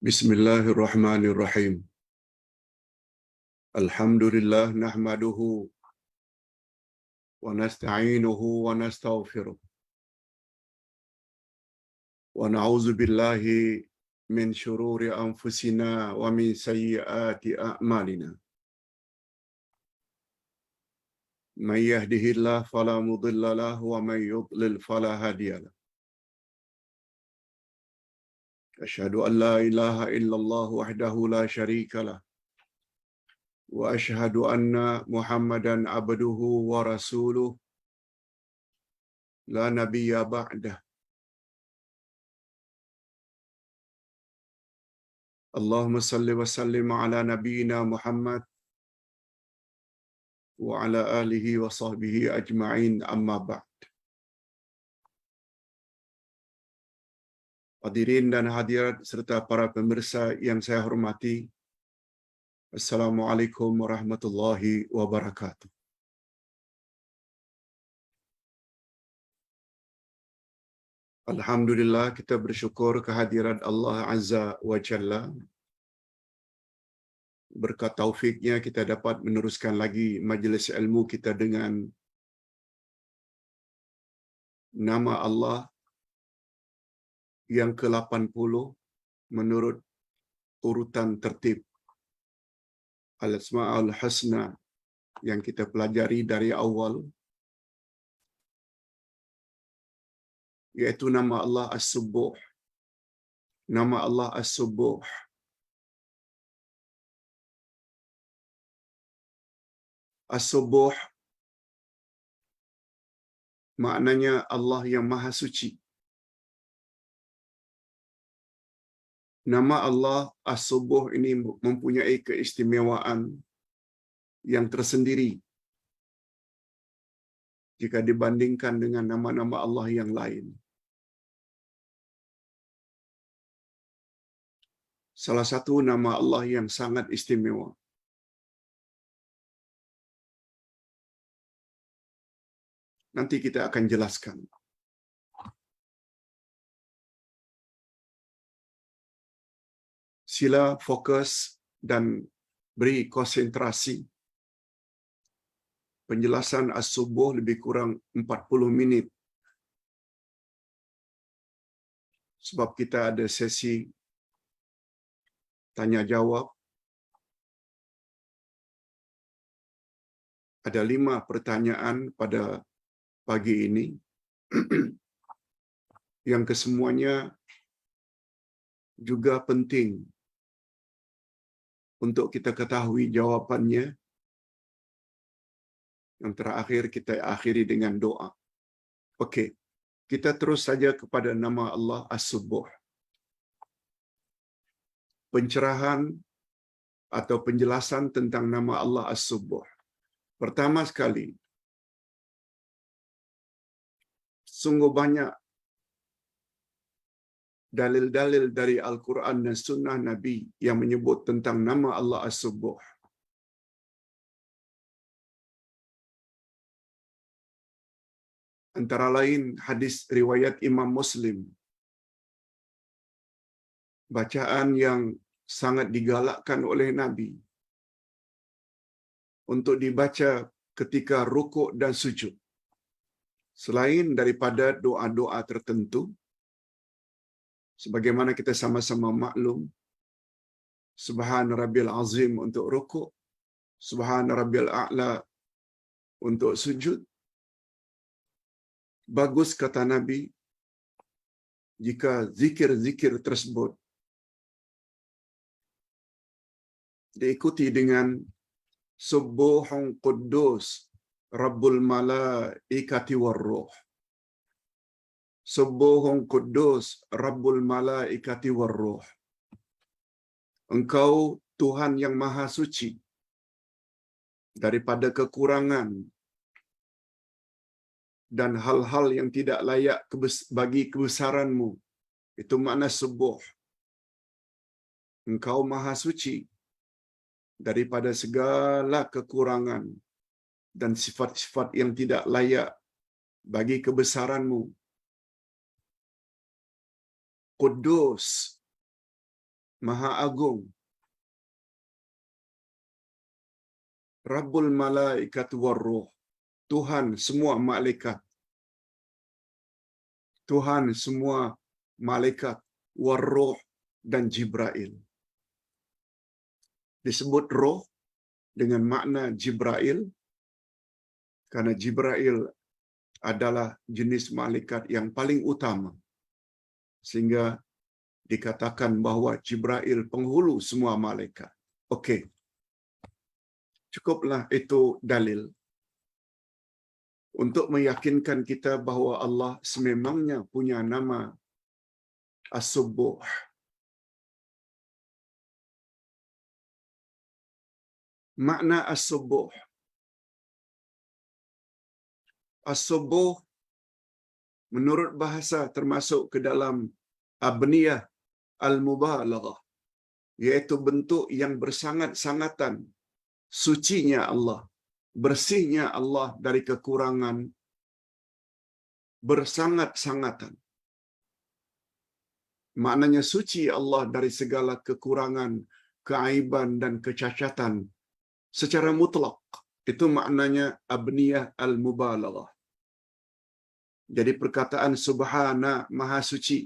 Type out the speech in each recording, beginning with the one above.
Bismillahirrahmanirrahim. Alhamdulillah nahmaduhu wa nasta'inuhu wa nastaghfiruh. Wa na'udzu billahi min shururi anfusina wa min sayyiati a'malina. May yahdihillahu fala mudilla lahu wa may yudlil fala hadiya lahu. Asyhadu an la ilaha illallah wahdahu la syarika lah. Wa asyhadu anna Muhammadan abduhu wa rasuluh la nabiyya ba'dah. Allahumma salli wa sallim ala nabiyyina Muhammad wa ala alihi wa sahbihi ajma'in, amma ba'd. Hadirin dan hadirat serta para pemirsa yang saya hormati, Assalamualaikum warahmatullahi wabarakatuh. Alhamdulillah, kita bersyukur kehadiran Allah Azza wa Jalla. Berkat taufiknya kita dapat meneruskan lagi majlis ilmu kita dengan nama Allah yang ke-80 menurut urutan tertib Al-Asma'ul Husna yang kita pelajari dari awal, yaitu nama Allah As-Subuh. Nama Allah As-Subuh. As-Subuh maknanya Allah yang Maha Suci. Nama Allah As-Subuh ini mempunyai keistimewaan yang tersendiri jika dibandingkan dengan nama-nama Allah yang lain. Salah satu nama Allah yang sangat istimewa. Nanti kita akan jelaskan. Sila fokus dan beri konsentrasi. Penjelasan As-Subuh lebih kurang 40 minit. Sebab kita ada sesi tanya jawab. Ada 5 pertanyaan pada pagi ini. Yang kesemuanya juga penting untuk kita ketahui jawapannya. Yang terakhir kita akhiri dengan doa. Okey, kita terus saja kepada nama Allah As-Subuh. Pencerahan atau penjelasan tentang nama Allah As-Subuh. Pertama sekali, sungguh banyak dalil-dalil dari Al-Quran dan Sunnah Nabi yang menyebut tentang nama Allah As-Subuh. Antara lain hadis riwayat Imam Muslim. Bacaan yang sangat digalakkan oleh Nabi untuk dibaca ketika rukuk dan sujud. Selain daripada doa-doa tertentu, sebagaimana kita sama-sama maklum, Subhan Rabbil Azim untuk rukuk, Subhan Rabbil A'la untuk sujud. Bagus kata Nabi, jika zikir-zikir tersebut diikuti dengan Subuhun Quddus Rabbul Malaikati Warruh. Subuhun Quddus Rabbul Malaikati Warruh. Engkau Tuhan yang Maha Suci daripada kekurangan dan hal-hal yang tidak layak bagi kebesaranmu. Itu makna subuh. Engkau Maha Suci daripada segala kekurangan dan sifat-sifat yang tidak layak bagi kebesaranmu. Kudus, Maha Agung, Rabbul Malaikat Warruh, Tuhan semua malaikat, Tuhan semua malaikat, Warruh dan Jibril. Disebut roh dengan makna Jibril karena Jibril adalah jenis malaikat yang paling utama, sehingga dikatakan bahwa Jibril penghulu semua malaikat. Okey, cukuplah itu dalil untuk meyakinkan kita bahawa Allah sememangnya punya nama As-Subuh. Makna As-Subuh. As-Subuh menurut bahasa termasuk ke dalam abniyah al-mubalaghah, iaitu bentuk yang bersangat-sangatan sucinya Allah, bersihnya Allah dari kekurangan, bersangat-sangatan. Maknanya suci Allah dari segala kekurangan, keaiban dan kecacatan secara mutlak. Itu maknanya abniyah al-mubalaghah. Jadi perkataan subhana, maha suci,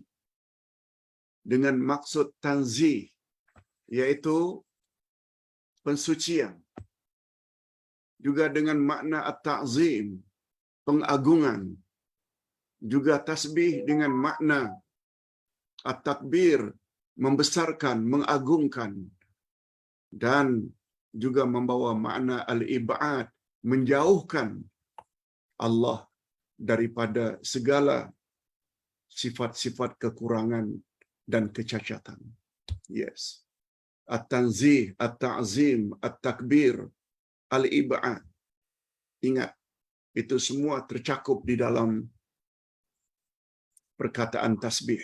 dengan maksud tanzih, iaitu pensucian. Juga dengan makna at-ta'zim, pengagungan. Juga tasbih dengan makna at-takbir, membesarkan, mengagungkan. Dan juga membawa makna al-ib'ad, menjauhkan Allah daripada segala sifat-sifat kekurangan dan kecacatan. Yes. At-tanzih, at-ta'zim, at-takbir, al-ib'ad. Ingat, itu semua tercakup di dalam perkataan tasbih.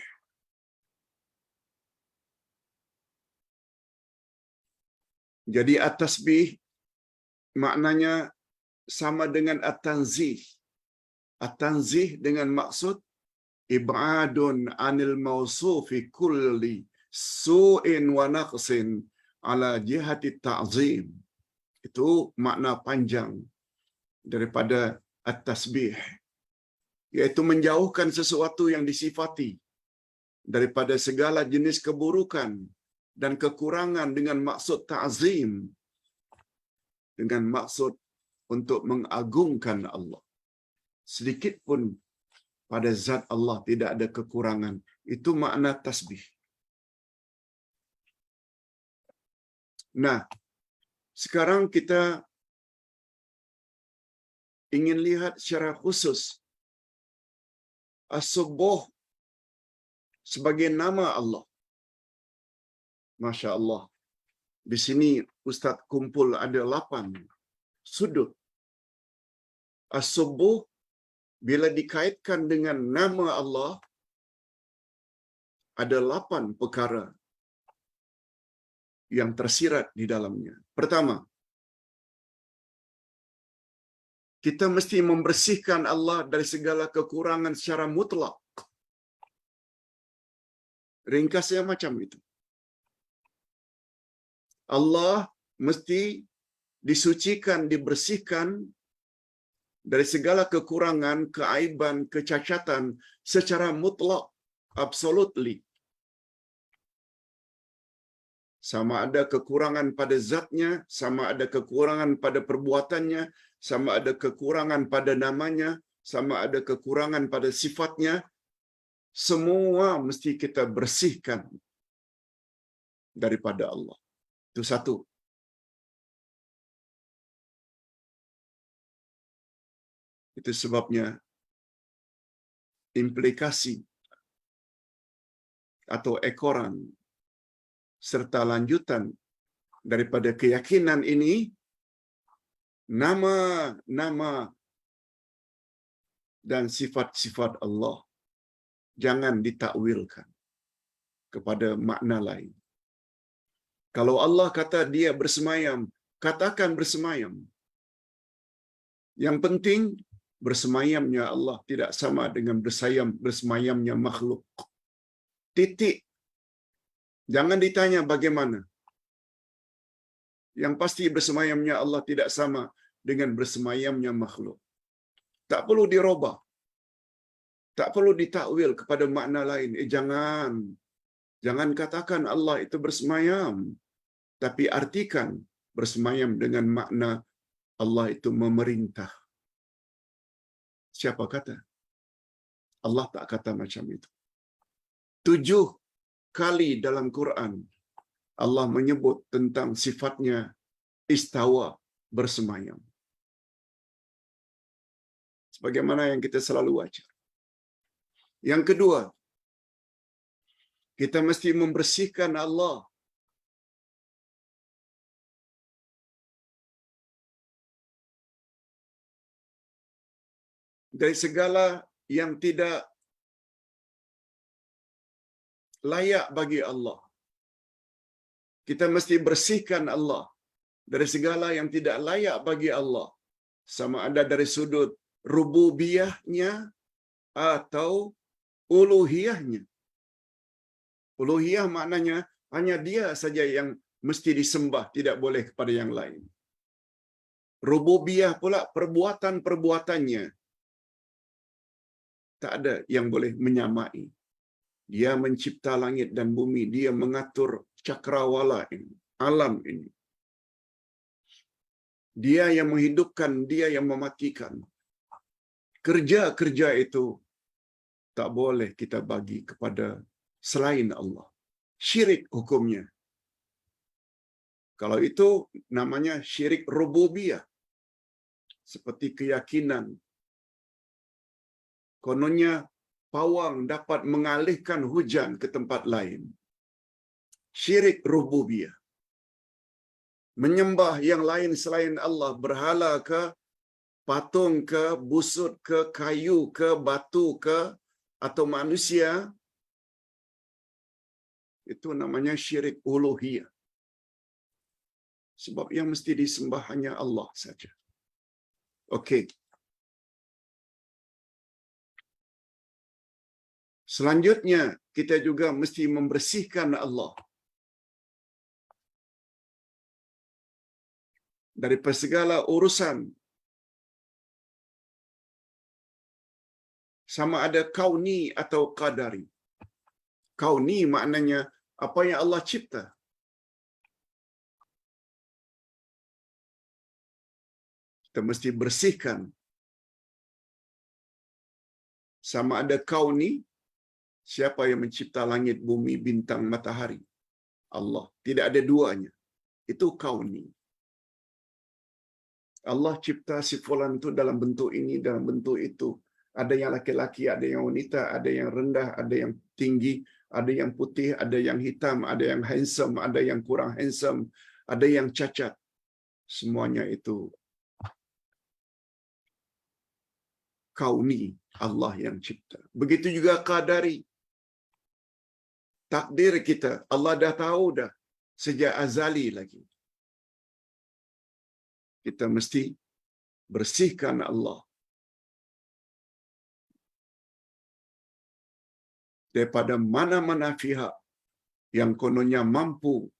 Jadi at-tasbih maknanya sama dengan at-tanzih. At-tanzih dengan maksud ib'adun anil mausufi kulli su'in wa naqsin ala jihati ta'zim. Itu makna panjang daripada at-tasbih, iaitu menjauhkan sesuatu yang disifati daripada segala jenis keburukan dan kekurangan dengan maksud ta'zim, dengan maksud untuk mengagungkan Allah. Sedikit pun pada zat Allah tidak ada kekurangan. Itu makna tasbih. Nah, sekarang kita ingin lihat secara khusus As-Subuh sebagai nama Allah. Masya Allah. Di sini Ustaz kumpul ada 8 sudut. As-Subuh bila dikaitkan dengan nama Allah, ada 8 perkara yang tersirat di dalamnya. Pertama, kita mesti membersihkan Allah dari segala kekurangan secara mutlak. Ringkasnya macam itu. Allah mesti disucikan, dibersihkan dari segala kekurangan, keaiban, kecacatan secara mutlak, absolutely. Sama ada kekurangan pada zatnya, sama ada kekurangan pada perbuatannya, sama ada kekurangan pada namanya, sama ada kekurangan pada sifatnya, semua mesti kita bersihkan daripada Allah. Itu satu. Itu sebabnya implikasi atau ekoran serta lanjutan daripada keyakinan ini, nama-nama dan sifat-sifat Allah jangan ditakwilkan kepada makna lain. Kalau Allah kata dia bersemayam, katakan bersemayam. Yang penting bersemayamnya Allah tidak sama dengan bersemayamnya makhluk. Titik. Jangan ditanya bagaimana. Yang pasti bersemayamnya Allah tidak sama dengan bersemayamnya makhluk. Tak perlu dirubah. Tak perlu ditakwil kepada makna lain. Jangan. Jangan katakan Allah itu bersemayam. Tapi artikan bersemayam dengan makna Allah itu memerintah. Siapa kata? Allah tak kata macam itu. 7 kali dalam Quran Allah menyebut tentang sifatnya istawa, bersemayam. Sebagaimana yang kita selalu baca. Yang kedua, kita mesti membersihkan Allah dari segala yang tidak layak bagi Allah. Kita mesti bersihkan Allah dari segala yang tidak layak bagi Allah. Sama ada dari sudut rububiyahnya atau uluhiyahnya. Uluhiyah maknanya hanya dia saja yang mesti disembah, tidak boleh kepada yang lain. Rububiyah pula perbuatan-perbuatannya. Tak ada yang boleh menyamai. Dia mencipta langit dan bumi, dia mengatur cakrawala ini, alam ini. Dia yang menghidupkan, dia yang mematikan. Kerja-kerja itu tak boleh kita bagi kepada selain Allah. Syirik hukumnya. Kalau itu namanya syirik rububiyah. Seperti keyakinan. Kononnya pawang dapat mengalihkan hujan ke tempat lain. Syirik rububiyah. Menyembah yang lain selain Allah, berhala ke, patung ke, busut ke, kayu ke, batu ke, atau manusia, itu namanya syirik uluhiyah. Sebab yang mesti disembah hanya Allah saja. Okey. Selanjutnya, kita juga mesti membersihkan Allah dari segala urusan. Sama ada kauni atau qadari. Kauni maknanya apa yang Allah cipta. Kita mesti bersihkan. Sama ada kauni, siapa yang mencipta langit, bumi, bintang, matahari? Allah. Tidak ada duanya. Itu kauni. Allah cipta si fulan itu dalam bentuk ini, dalam bentuk itu. Ada yang laki-laki, ada yang wanita, ada yang rendah, ada yang tinggi, ada yang putih, ada yang hitam, ada yang handsome, ada yang kurang handsome, ada yang cacat. Semuanya itu kauni, Allah yang cipta. Begitu juga qadari. Takdir kita, Allah dah tahu dah sejak azali lagi. Kita mesti bersihkan Allah daripada mana-mana pihak yang kononnya mampu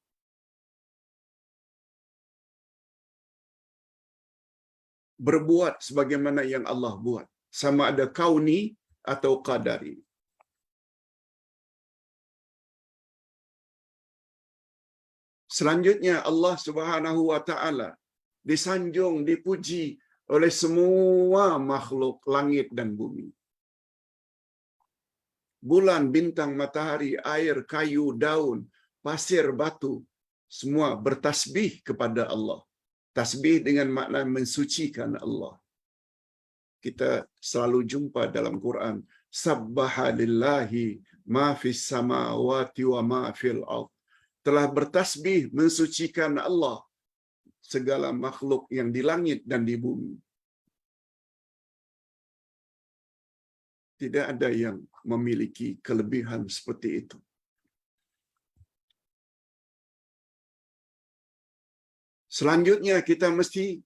berbuat sebagaimana yang Allah buat. Sama ada kauni atau qadari. Selanjutnya Allah Subhanahu wa taala disanjung, dipuji oleh semua makhluk langit dan bumi. Bulan, bintang, matahari, air, kayu, daun, pasir, batu, semua bertasbih kepada Allah. Tasbih dengan makna mensucikan Allah. Kita selalu jumpa dalam Quran, sabbaha lillahi ma fis samawati wa ma fil ardh. Telah bertasbih mensucikan Allah segala makhluk yang di langit dan di bumi. Tidak ada yang memiliki kelebihan seperti itu. Selanjutnya kita mesti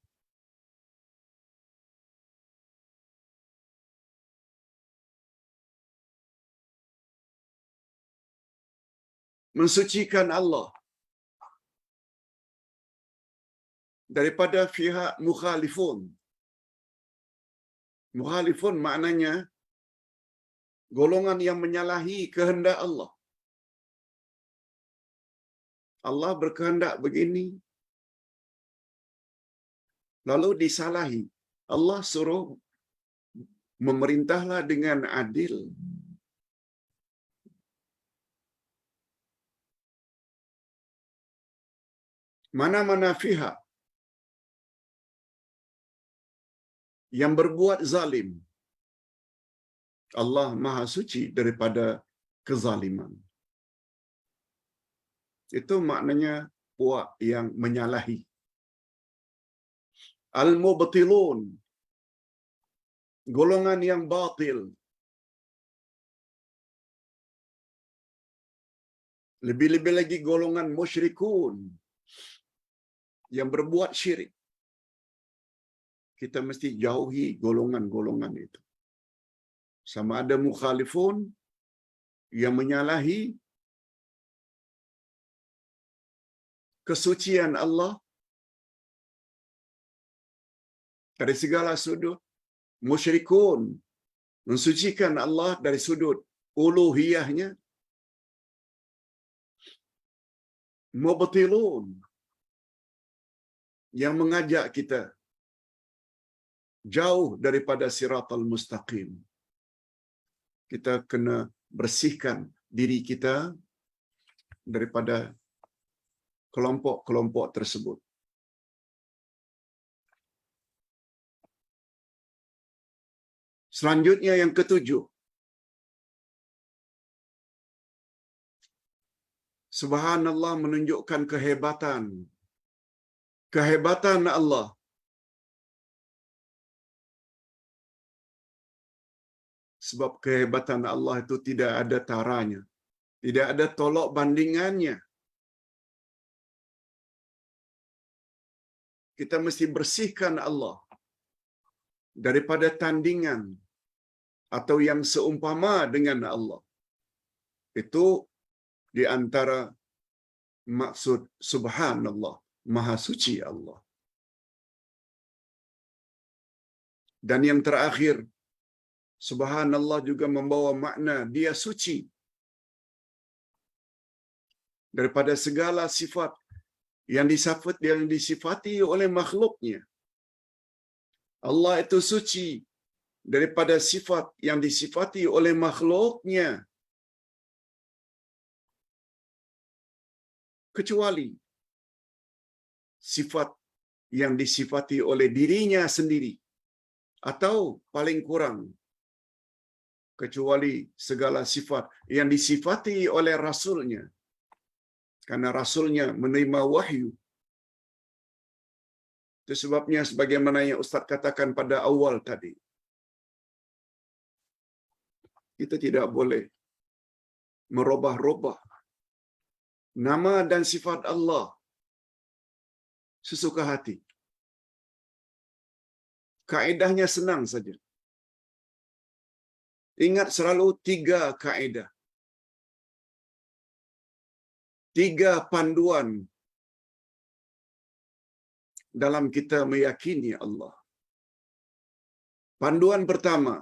mensucikan Allah daripada pihak mukhalifun. Mukhalifun maknanya golongan yang menyalahi kehendak Allah. Allah berkehendak begini, lalu disalahi. Allah suruh memerintahlah dengan adil. Mana-mana pihak yang berbuat zalim, Allah Maha Suci daripada kezaliman. Itu maknanya puak yang menyalahi. Al-mubtilun, golongan yang batil. Lebih-lebih lagi golongan musyrikun yang berbuat syirik. Kita mesti jauhi golongan-golongan itu. Sama ada mukhalifun yang menyalahi kesucian Allah dari segala sudut, musyrikun mensucikan Allah dari sudut uluhiyahnya, mubtilun yang mengajak kita jauh daripada siratal mustaqim. Kita kena bersihkan diri kita daripada kelompok-kelompok tersebut. Selanjutnya yang ketujuh. Subhanallah menunjukkan kehebatan. Kehebatan Allah. Sebab kehebatan Allah itu tidak ada taranya. Tidak ada tolok bandingannya. Kita mesti bersihkan Allah daripada tandingan atau yang seumpama dengan Allah. Itu di antara maksud subhanallah, maha suci Allah. Dan yang terakhir, subhanallah juga membawa makna dia suci daripada segala sifat yang disifati oleh makhluknya. Allah itu suci daripada sifat yang disifati oleh makhluknya. Kecuali sifat yang disifati oleh dirinya sendiri. Atau paling kurang, kecuali segala sifat yang disifati oleh Rasulnya. Karena Rasulnya menerima wahyu. Itu sebabnya sebagaimana yang Ustaz katakan pada awal tadi. Kita tidak boleh merubah-rubah nama dan sifat Allah sesuka hati. Kaedahnya senang saja. Ingat selalu 3 kaedah. 3 panduan dalam kita meyakini Allah. Panduan pertama,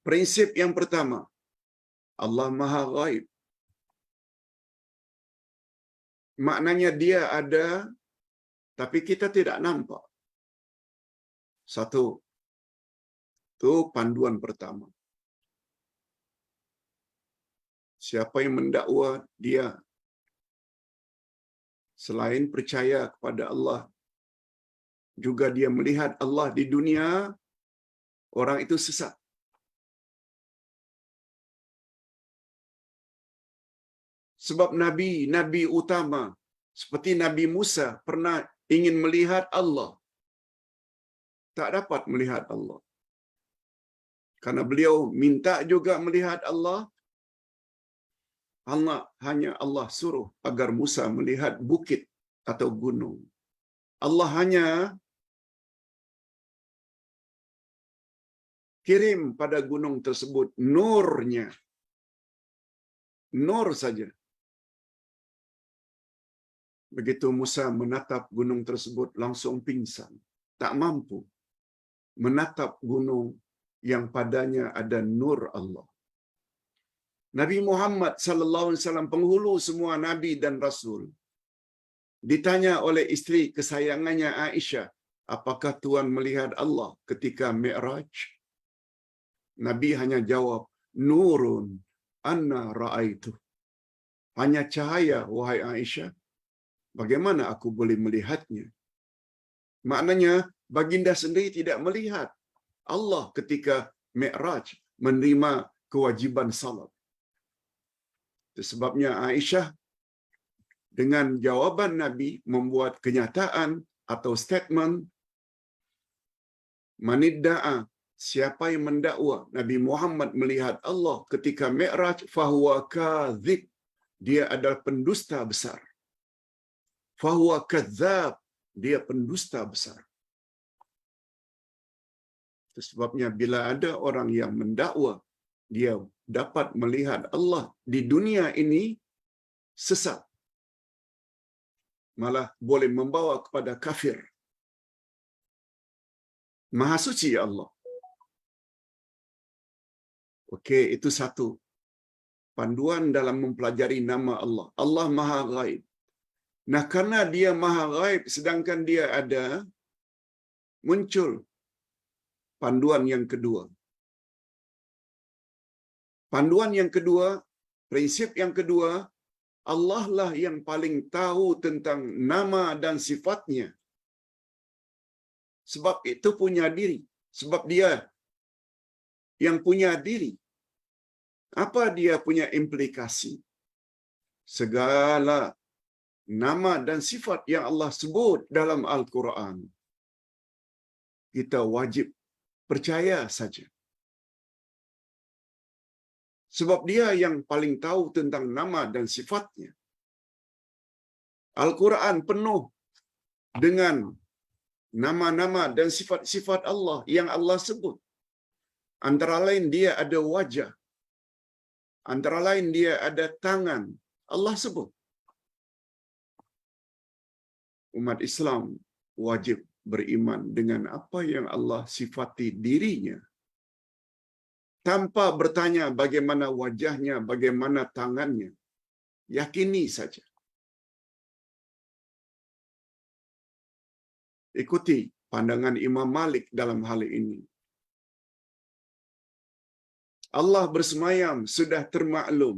prinsip yang pertama, Allah Maha Ghaib. Maknanya dia ada, tapi kita tidak nampak. Satu, itu panduan pertama. Siapa yang mendakwa dia selain percaya kepada Allah, juga dia melihat Allah di dunia, orang itu sesat. Sebab nabi utama seperti Nabi Musa pernah ingin melihat Allah. Tak dapat melihat Allah. Karena beliau minta juga melihat Allah. Hanya Allah suruh agar Musa melihat bukit atau gunung. Allah hanya kirim pada gunung tersebut nurnya. nur saja. Begitu Musa menatap gunung tersebut langsung pingsan, tak mampu menatap gunung yang padanya ada nur Allah. Nabi Muhammad sallallahu alaihi wasallam, penghulu semua nabi dan rasul, ditanya oleh isteri kesayangannya Aisyah, apakah Tuhan melihat Allah ketika Mi'raj? Nabi hanya jawab, nurun anna ra'aitu. Hanya cahaya, wahai Aisyah. Bagaimana aku boleh melihatnya? Maknanya, baginda sendiri tidak melihat Allah ketika Mi'raj menerima kewajiban salat. Itu sebabnya Aisyah dengan jawaban Nabi membuat kenyataan atau statement, manidda'a, siapa yang mendakwa Nabi Muhammad melihat Allah ketika Mi'raj, fahuwa kadzib, dia adalah pendusta besar. Fahuwa kadzab, dia pendusta besar. Itu sebabnya bila ada orang yang mendakwa dia dapat melihat Allah di dunia ini, sesat. Malah boleh membawa kepada kafir. Maha suci Allah. Okey, itu satu panduan dalam mempelajari nama Allah. Allah Maha Ghaib. Nah, karena dia Maha Ghaib sedangkan dia ada, muncul panduan yang kedua. Panduan yang kedua, prinsip yang kedua, Allah lah yang paling tahu tentang nama dan sifatnya. Sebab itu punya diri. Sebab dia yang punya diri. Apa dia punya implikasi? Segala nama dan sifat yang Allah sebut dalam Al-Quran, kita wajib percaya saja. Sebab dia yang paling tahu tentang nama dan sifatnya. Al-Quran penuh dengan nama-nama dan sifat-sifat Allah yang Allah sebut. Antara lain dia ada wajah. Antara lain dia ada tangan. Allah sebut. Umat Islam wajib beriman dengan apa yang Allah sifati dirinya, tanpa bertanya bagaimana wajahnya, bagaimana tangannya. Yakini saja. Ikuti pandangan Imam Malik dalam hal ini. Allah bersemayam sudah termaklum.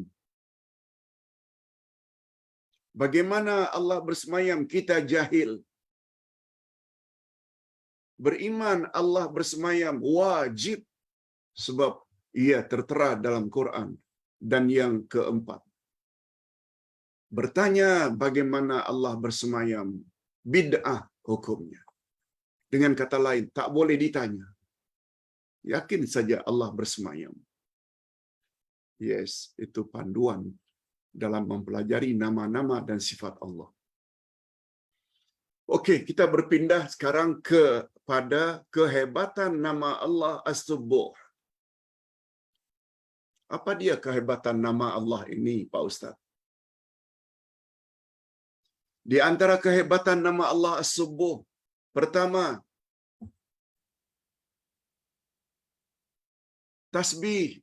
Bagaimana Allah bersemayam kita jahil. Beriman Allah bersemayam wajib sebab ia tertera dalam Quran. Dan yang keempat, bertanya bagaimana Allah bersemayam, bid'ah hukumnya. Dengan kata lain, tak boleh ditanya. Yakin saja Allah bersemayam. Yes, itu panduan dalam mempelajari nama-nama dan sifat Allah. Okey, kita berpindah sekarang kepada kehebatan nama Allah As-Subuh. Apa dia kehebatan nama Allah ini, Pak Ustaz? Di antara kehebatan nama Allah As-Subuh, pertama, tasbih.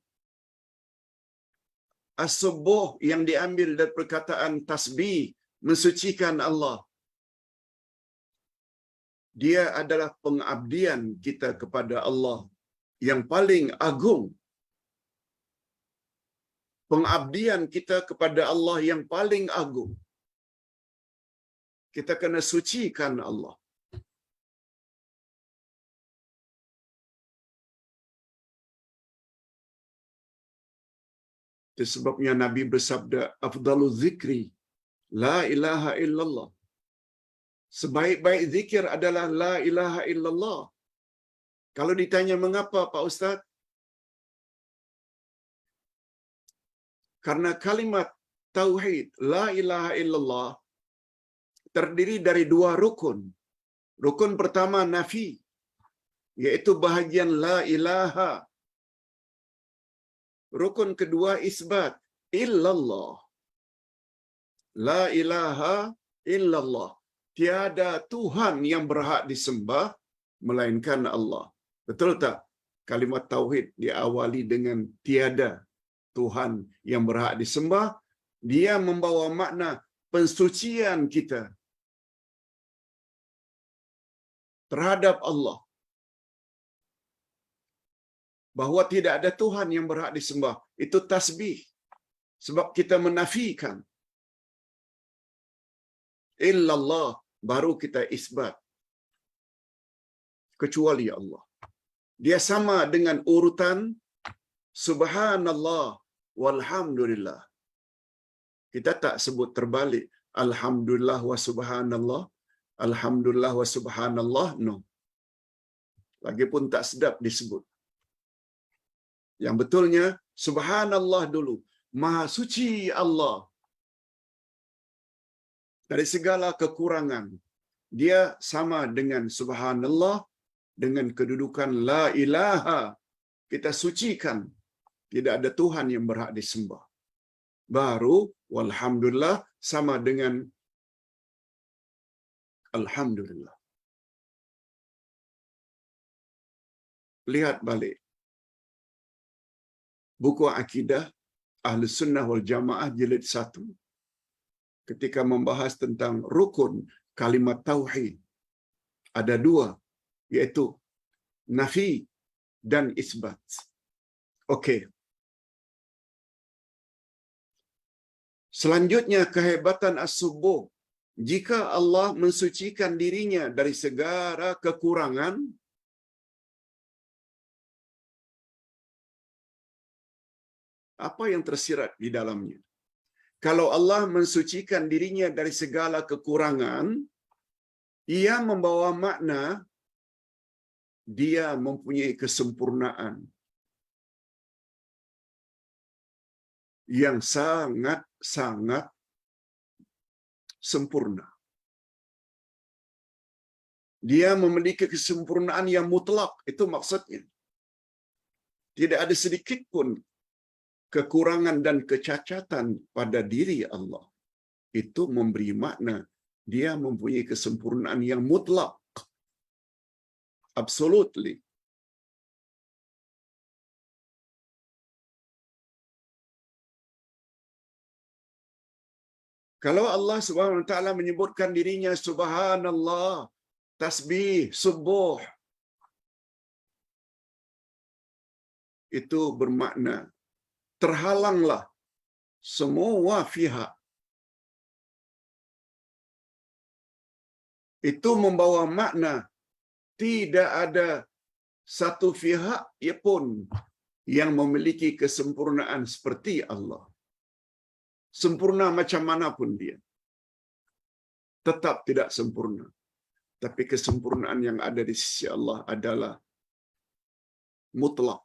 As-Subuh yang diambil dari perkataan tasbih, mensucikan Allah. Dia adalah pengabdian kita kepada Allah yang paling agung. Pengabdian kita kepada Allah yang paling agung. Kita kena sucikan Allah. Itu sebabnya Nabi bersabda, afdalu zikri, la ilaha illallah. Sebaik-baik zikir adalah la ilaha illallah. Kalau ditanya mengapa, Pak Ustaz? Karena kalimat tauhid, la ilaha illallah, terdiri dari dua rukun. Rukun pertama nafi, yaitu bahagian la ilaha. Rukun kedua isbat, illallah. La ilaha illallah. Tiada Tuhan yang berhak disembah melainkan Allah. Betul tak? Kalimat tauhid diawali dengan tiada Tuhan yang berhak disembah. Dia membawa makna pensucian kita terhadap Allah. Bahawa tidak ada Tuhan yang berhak disembah. Itu tasbih. Sebab kita menafikan. Illallah. Baru kita isbat. Kecuali Allah. Dia sama dengan urutan Subhanallah walhamdulillah. Kita tak sebut terbalik. Alhamdulillah wa subhanallah. Alhamdulillah wa subhanallah. No. Lagipun tak sedap disebut. Yang betulnya, Subhanallah dulu. Maha suci Allah. Dari segala kekurangan. Dia sama dengan Subhanallah. Dengan kedudukan La ilaha. Kita sucikan. Tidak ada Tuhan yang berhak disembah. Baru, walhamdulillah, sama dengan Alhamdulillah. Lihat balik. Buku Akidah Ahlus Sunnah wal Jamaah jilid 1. Ketika membahas tentang rukun kalimat tauhid. Ada 2. Iaitu nafi dan isbat. Okey. Selanjutnya kehebatan as-subuh. Jika Allah mensucikan dirinya dari segala kekurangan, apa yang tersirat di dalamnya? Kalau Allah mensucikan dirinya dari segala kekurangan, ia membawa makna dia mempunyai kesempurnaan yang sangat-sangat sempurna. Dia memiliki kesempurnaan yang mutlak, itu maksudnya. Tidak ada sedikit pun kekurangan dan kecacatan pada diri Allah. Itu memberi makna dia mempunyai kesempurnaan yang mutlak. Absolutely. Kalau Allah Subhanahu wa taala menyebutkan dirinya subhanallah, tasbih, subuh, itu bermakna terhalanglah semua pihak. Itu membawa makna tidak ada satu pihak pun yang memiliki kesempurnaan seperti Allah. Sempurna macam mana pun dia, tetap tidak sempurna. Tapi kesempurnaan yang ada di sisi Allah adalah mutlak,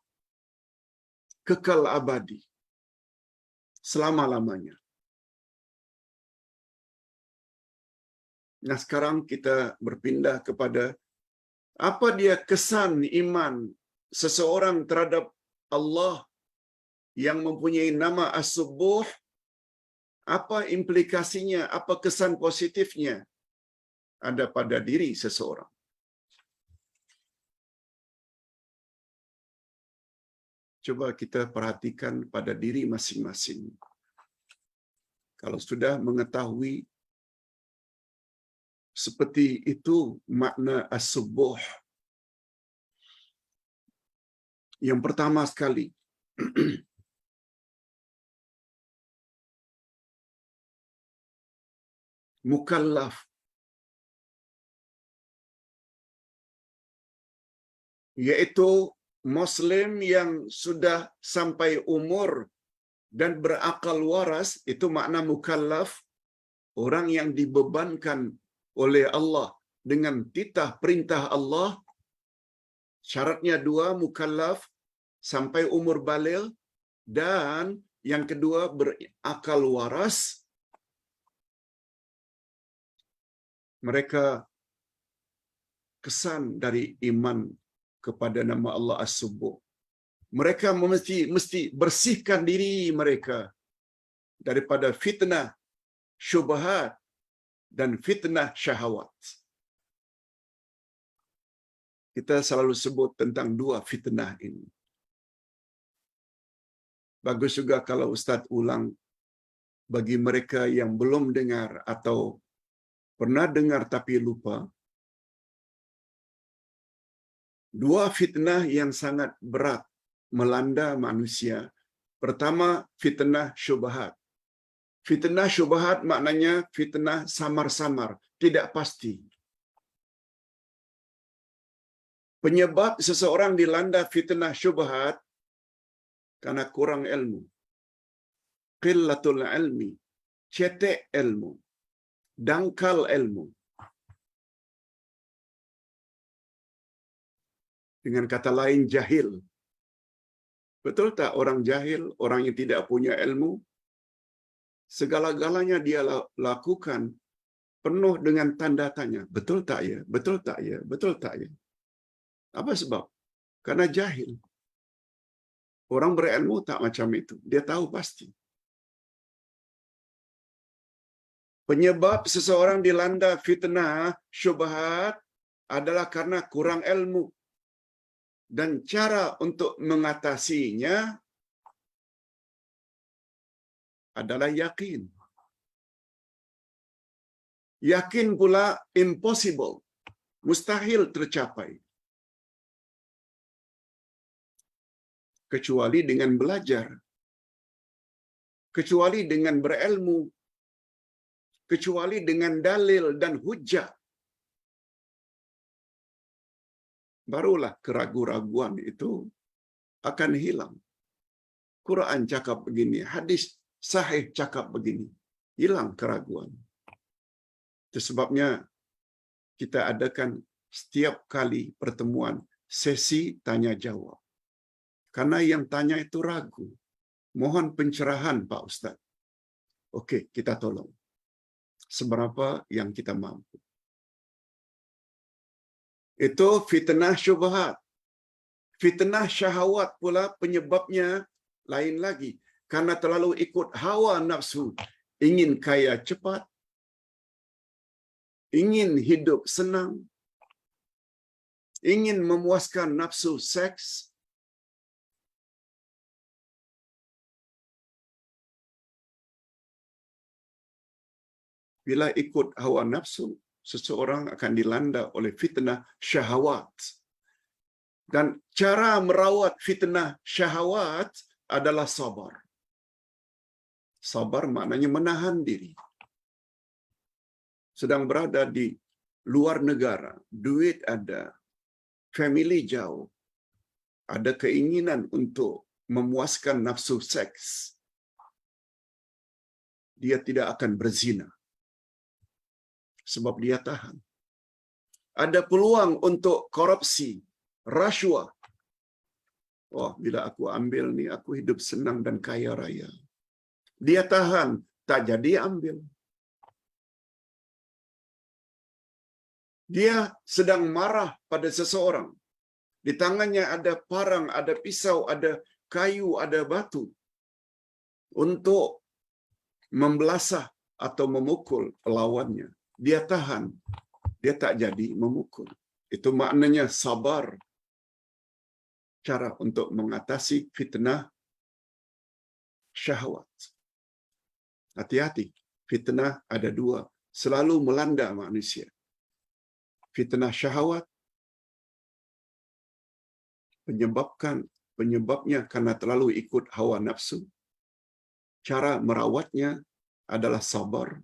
kekal abadi, selama-lamanya. Nah, sekarang kita berpindah kepada apa dia kesan iman seseorang terhadap Allah yang mempunyai nama As-Subuh. Apa implikasinya, apa kesan positifnya ada pada diri seseorang. Coba kita perhatikan pada diri masing-masing. Kalau sudah mengetahui seperti itu makna as-subuh. Yang pertama sekali, mukallaf. Yaitu Muslim yang sudah sampai umur dan berakal waras, itu makna mukallaf, orang yang dibebankan oleh Allah dengan titah perintah Allah. Syaratnya 2, mukallaf sampai umur baligh, dan yang kedua berakal waras. Mereka kesan dari iman kepada nama Allah As-Subuh. Mereka mesti bersihkan diri mereka daripada fitnah syubhat dan fitnah syahwat. Kita selalu sebut tentang dua fitnah ini. Bagus juga kalau Ustaz ulang bagi mereka yang belum dengar atau pernah dengar tapi lupa. Dua fitnah yang sangat berat melanda manusia. Pertama, fitnah syubhat. Fitnah syubhat maknanya fitnah samar-samar, tidak pasti. Penyebab seseorang dilanda fitnah syubhat karena kurang ilmu. Qillatul ilmi, cetek ilmu, dangkal ilmu. Dengan kata lain, jahil. Betul tak orang jahil, orang yang tidak punya ilmu, segala-galanya dia lakukan penuh dengan tanda tanya. Betul tak ya? Betul tak ya? Betul tak ya? Apa sebab? Karena jahil. Orang berilmu tak macam itu. Dia tahu pasti. Penyebab seseorang dilanda fitnah syubhat adalah karena kurang ilmu. Dan cara untuk mengatasinya adalah yakin. Yakin pula impossible, mustahil tercapai. Kecuali dengan belajar. Kecuali dengan berilmu. Kecuali dengan dalil dan hujjah. Barulah keraguan-raguan itu akan hilang. Quran cakap begini, hadis sahih cakap begini. Hilang keraguan. Itu sebabnya kita adakan setiap kali pertemuan sesi tanya jawab. Karena yang tanya itu ragu. Mohon pencerahan Pak Ustaz. Okey, kita tolong. Seberapa yang kita mampu. Itu fitnah syubhat. Fitnah syahwat pula penyebabnya lain lagi. Karena terlalu ikut hawa nafsu. Ingin kaya cepat. Ingin hidup senang. Ingin memuaskan nafsu seks. Bila ikut hawa nafsu, seseorang akan dilanda oleh fitnah syahwat. Dan cara merawat fitnah syahwat adalah sabar. Sabar maknanya menahan diri. Sedang berada di luar negara, duit ada, family jauh, ada keinginan untuk memuaskan nafsu seks. Dia tidak akan berzina. Sebab dia tahan. Ada peluang untuk korupsi, rasuah. Wah, bila aku ambil ni, aku hidup senang dan kaya raya. Dia tahan, tak jadi ambil. Dia sedang marah pada seseorang. Di tangannya ada parang, ada pisau, ada kayu, ada batu. Untuk membelasah atau memukul pelawannya. Dia tahan. Dia tak jadi memukul. Itu maknanya sabar. Cara untuk mengatasi fitnah syahwat. Hati-hati. Fitnah ada dua. Selalu melanda manusia. Fitnah syahwat penyebabnya karena terlalu ikut hawa nafsu. Cara merawatnya adalah sabar.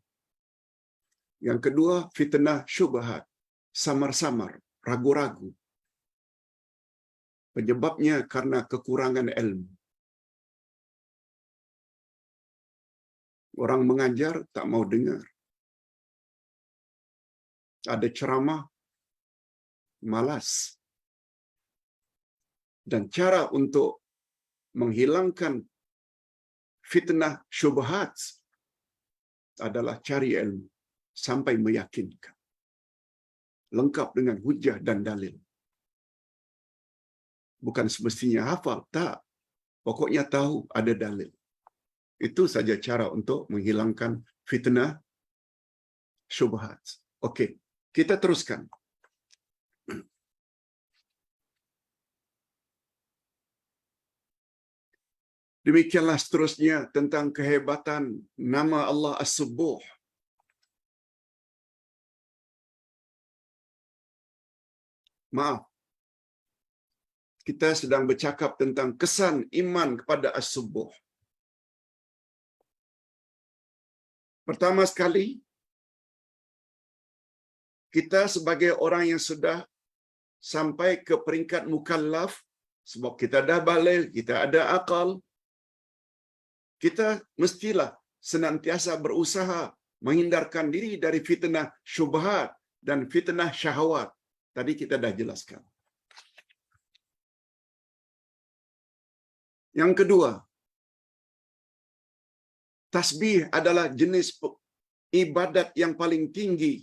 Yang kedua, fitnah syubhat, samar-samar, ragu-ragu. Penyebabnya karena kekurangan ilmu. Orang mengajar tak mau dengar. Ada ceramah, malas. Dan cara untuk menghilangkan fitnah syubhat adalah cari ilmu sampai meyakinkan. Lengkap dengan hujah dan dalil. Bukan semestinya hafal, tak. Pokoknya tahu ada dalil. Itu saja cara untuk menghilangkan fitnah syubhat. Okey, kita teruskan. Demikianlah seterusnya tentang kehebatan nama Allah As-Subbuh. Maaf, kita sedang bercakap tentang kesan iman kepada As-Subbuh. Pertama sekali, kita sebagai orang yang sudah sampai ke peringkat mukallaf, sebab kita dah baligh, kita ada akal, kita mestilah senantiasa berusaha menghindarkan diri dari fitnah syubhat dan fitnah syahwat. Tadi kita dah jelaskan. Yang kedua, tasbih adalah jenis ibadat yang paling tinggi.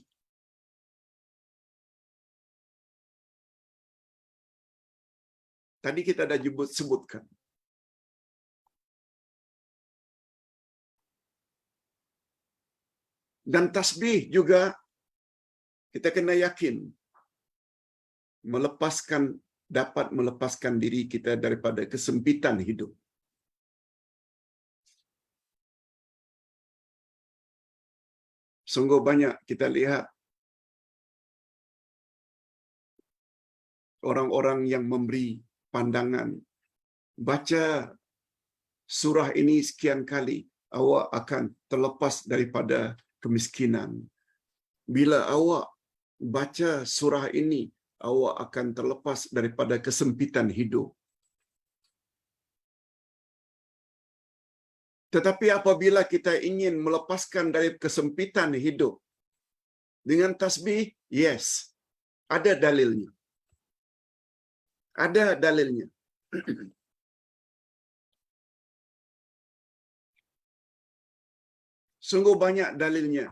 Tadi kita dah sebutkan. Dan tasbih juga kita kena yakin dapat melepaskan diri kita daripada kesempitan hidup. Sungguh banyak kita lihat orang-orang yang memberi pandangan, baca surah ini sekian kali, awak akan terlepas daripada kemiskinan. Bila awak baca surah ini, awak akan terlepas daripada kesempitan hidup. Tetapi apabila kita ingin melepaskan dari kesempitan hidup dengan tasbih, yes, ada dalilnya. Ada dalilnya. Sungguh banyak dalilnya.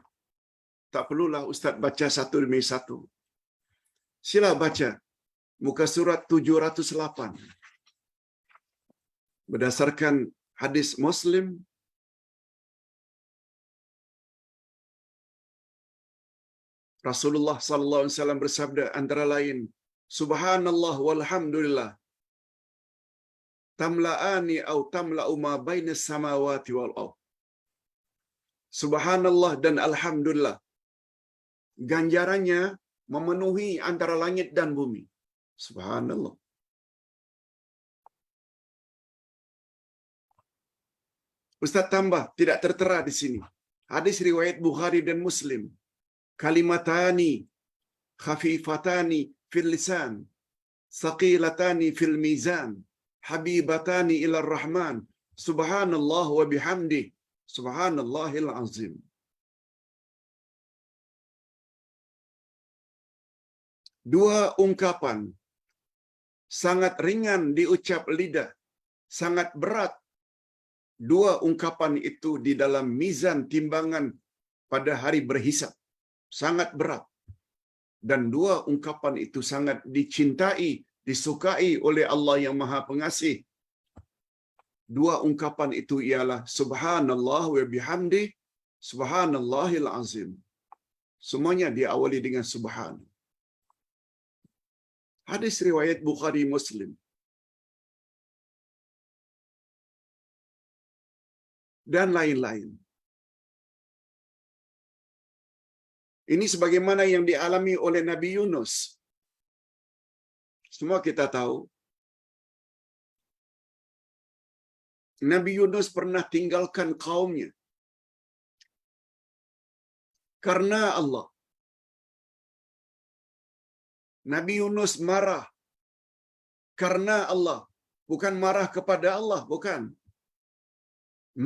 Tak perlulah Ustaz baca satu demi satu. Sila baca muka surat 708. Berdasarkan hadis Muslim, Rasulullah sallallahu alaihi wasallam bersabda antara lain, Subhanallah walhamdulillah tamla'ani au tamla'u ma bainas samawati wal ardh. Subhanallah dan alhamdulillah, ganjarannya memenuhi antara langit dan bumi. Subhanallah. Ustaz tambah, tidak tertera di sini. Hadis riwayat Bukhari dan Muslim. Kalimatani khafifatani fil lisan, saqilatani fil mizan, habibatani ila rahman, subhanallah wa bihamdi, subhanallahil azim. Dua ungkapan sangat ringan diucap lidah, sangat berat. Dua ungkapan itu di dalam mizan timbangan pada hari berhisab. Sangat berat. Dan dua ungkapan itu sangat dicintai, disukai oleh Allah yang Maha Pengasih. Dua ungkapan itu ialah subhanallah wa bihamdi, subhanallahil azim. Semuanya diawali dengan subhan. Hadis riwayat Bukhari Muslim. Dan lain-lain. Ini sebagaimana yang dialami oleh Nabi Yunus. Semua kita tahu, Nabi Yunus pernah tinggalkan kaumnya karena Allah. Nabi Yunus marah karena Allah, bukan marah kepada Allah, bukan.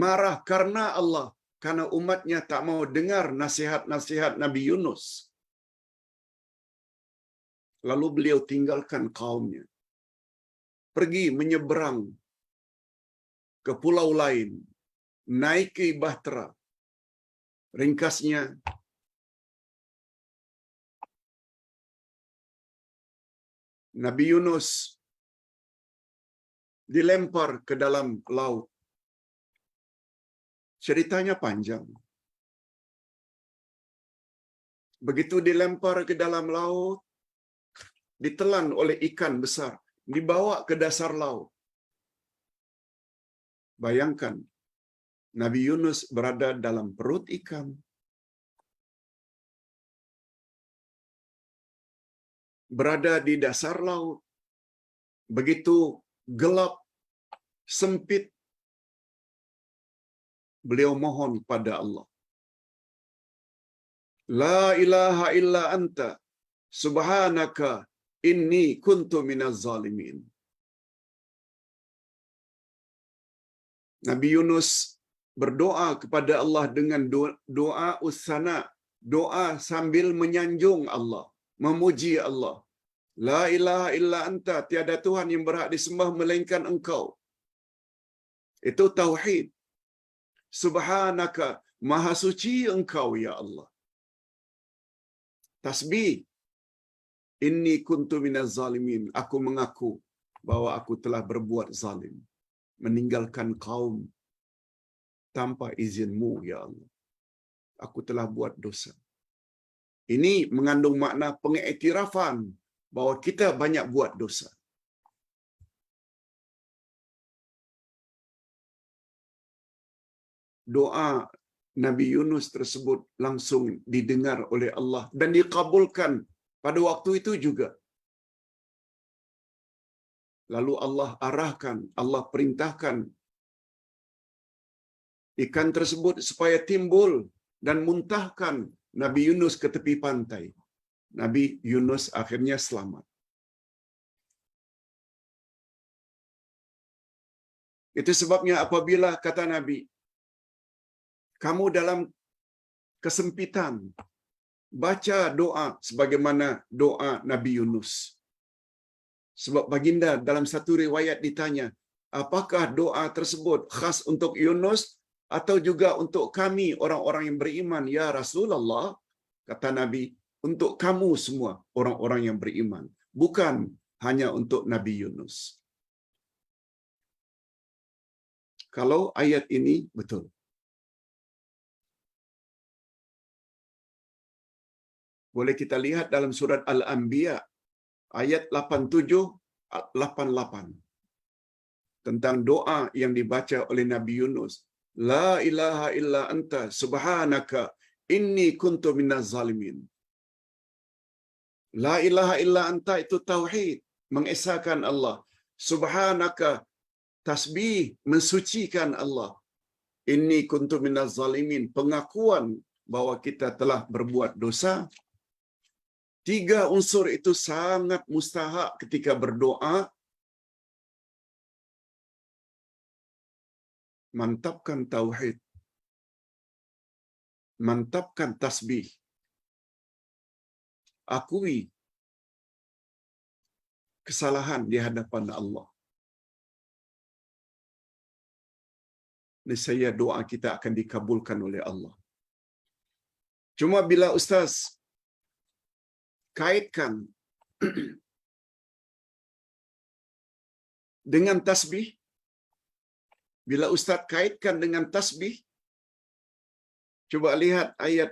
Marah karena Allah, karena umatnya tak mau dengar nasihat-nasihat Nabi Yunus. Lalu beliau tinggalkan kaumnya, pergi menyeberang ke pulau lain, naiki bahtera. Ringkasnya, Nabi Yunus dilempar ke dalam laut. Ceritanya panjang. Begitu dilempar ke dalam laut, ditelan oleh ikan besar, dibawa ke dasar laut. Bayangkan, Nabi Yunus berada dalam perut ikan. Berada di dasar laut. Begitu gelap, sempit. Beliau mohon pada Allah. La ilaha illa anta, subhanaka, inni kuntu minaz zalimin. Nabi Yunus berdoa kepada Allah dengan doa usana, doa sambil menyanjung Allah, memuji Allah. La ilaha illa anta, tiada Tuhan yang berhak disembah melainkan Engkau. Itu tauhid. Subhanaka, maha suci Engkau ya Allah. Tasbih. Inni kuntu minaz zalimin. Aku mengaku bahwa aku telah berbuat zalim, meninggalkan kaum tanpa izin-Mu ya Allah. Aku telah buat dosa. Ini mengandung makna pengiktirafan bahwa kita banyak buat dosa. Doa Nabi Yunus tersebut langsung didengar oleh Allah dan dikabulkan pada waktu itu juga. Lalu Allah arahkan, Allah perintahkan ikan tersebut supaya timbul dan muntahkan Nabi Yunus ke tepi pantai. Nabi Yunus akhirnya selamat. Itu sebabnya apabila kata Nabi, kamu dalam kesempitan, baca doa sebagaimana doa Nabi Yunus. Sebab baginda dalam satu riwayat ditanya, apakah doa tersebut khas untuk Yunus atau juga untuk kami orang-orang yang beriman? Ya Rasulullah, kata Nabi, untuk kamu semua orang-orang yang beriman. Bukan hanya untuk Nabi Yunus. Kalau ayat ini betul. Boleh kita lihat dalam surat Al-Anbiya ayat 87-88 tentang doa yang dibaca oleh Nabi Yunus. La ilaha illa anta subhanaka inni kuntu minaz zalimin. La ilaha illa anta itu tauhid, mengesahkan Allah. Subhanaka, tasbih, mensucikan Allah. Inni kuntu minaz zalimin, pengakuan bahwa kita telah berbuat dosa. Tiga unsur itu sangat mustahak ketika berdoa. Mantapkan tauhid, mantapkan tasbih, akui kesalahan di hadapan Allah. Nescaya doa kita akan dikabulkan oleh Allah. Cuma bila ustaz kaitkan dengan tasbih, bila ustaz kaitkan dengan tasbih, coba lihat ayat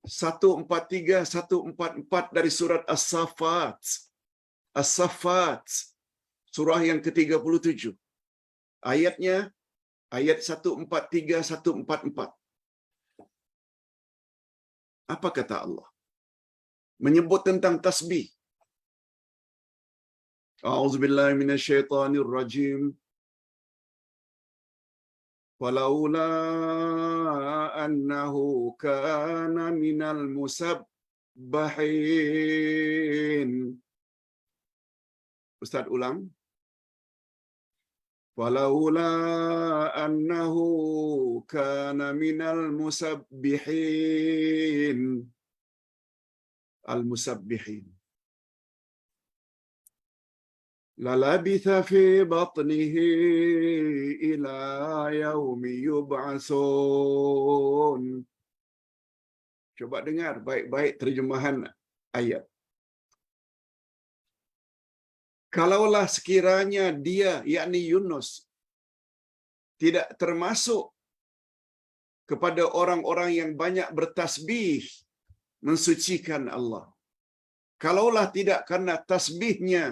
143, 144 dari surat As-Saffat. As-Saffat, surah yang ke-37. Ayatnya, ayat 143, 144. Apa kata Allah? Menyebut tentang tasbih. A'udzubillahi minasyaitonirrajim. Walaula annahu kana minal musabbahin. Ustaz ulang. Walaula annahu kana minal musabbihin. Al-musabbihin. Lalabitha fi batnihi ila yaumi yub'asun. Coba dengar baik-baik terjemahan ayat. Kalaulah sekiranya dia, yakni Yunus, tidak termasuk kepada orang-orang yang banyak bertasbih mensucikan Allah. Kalaulah tidak karena tasbihnya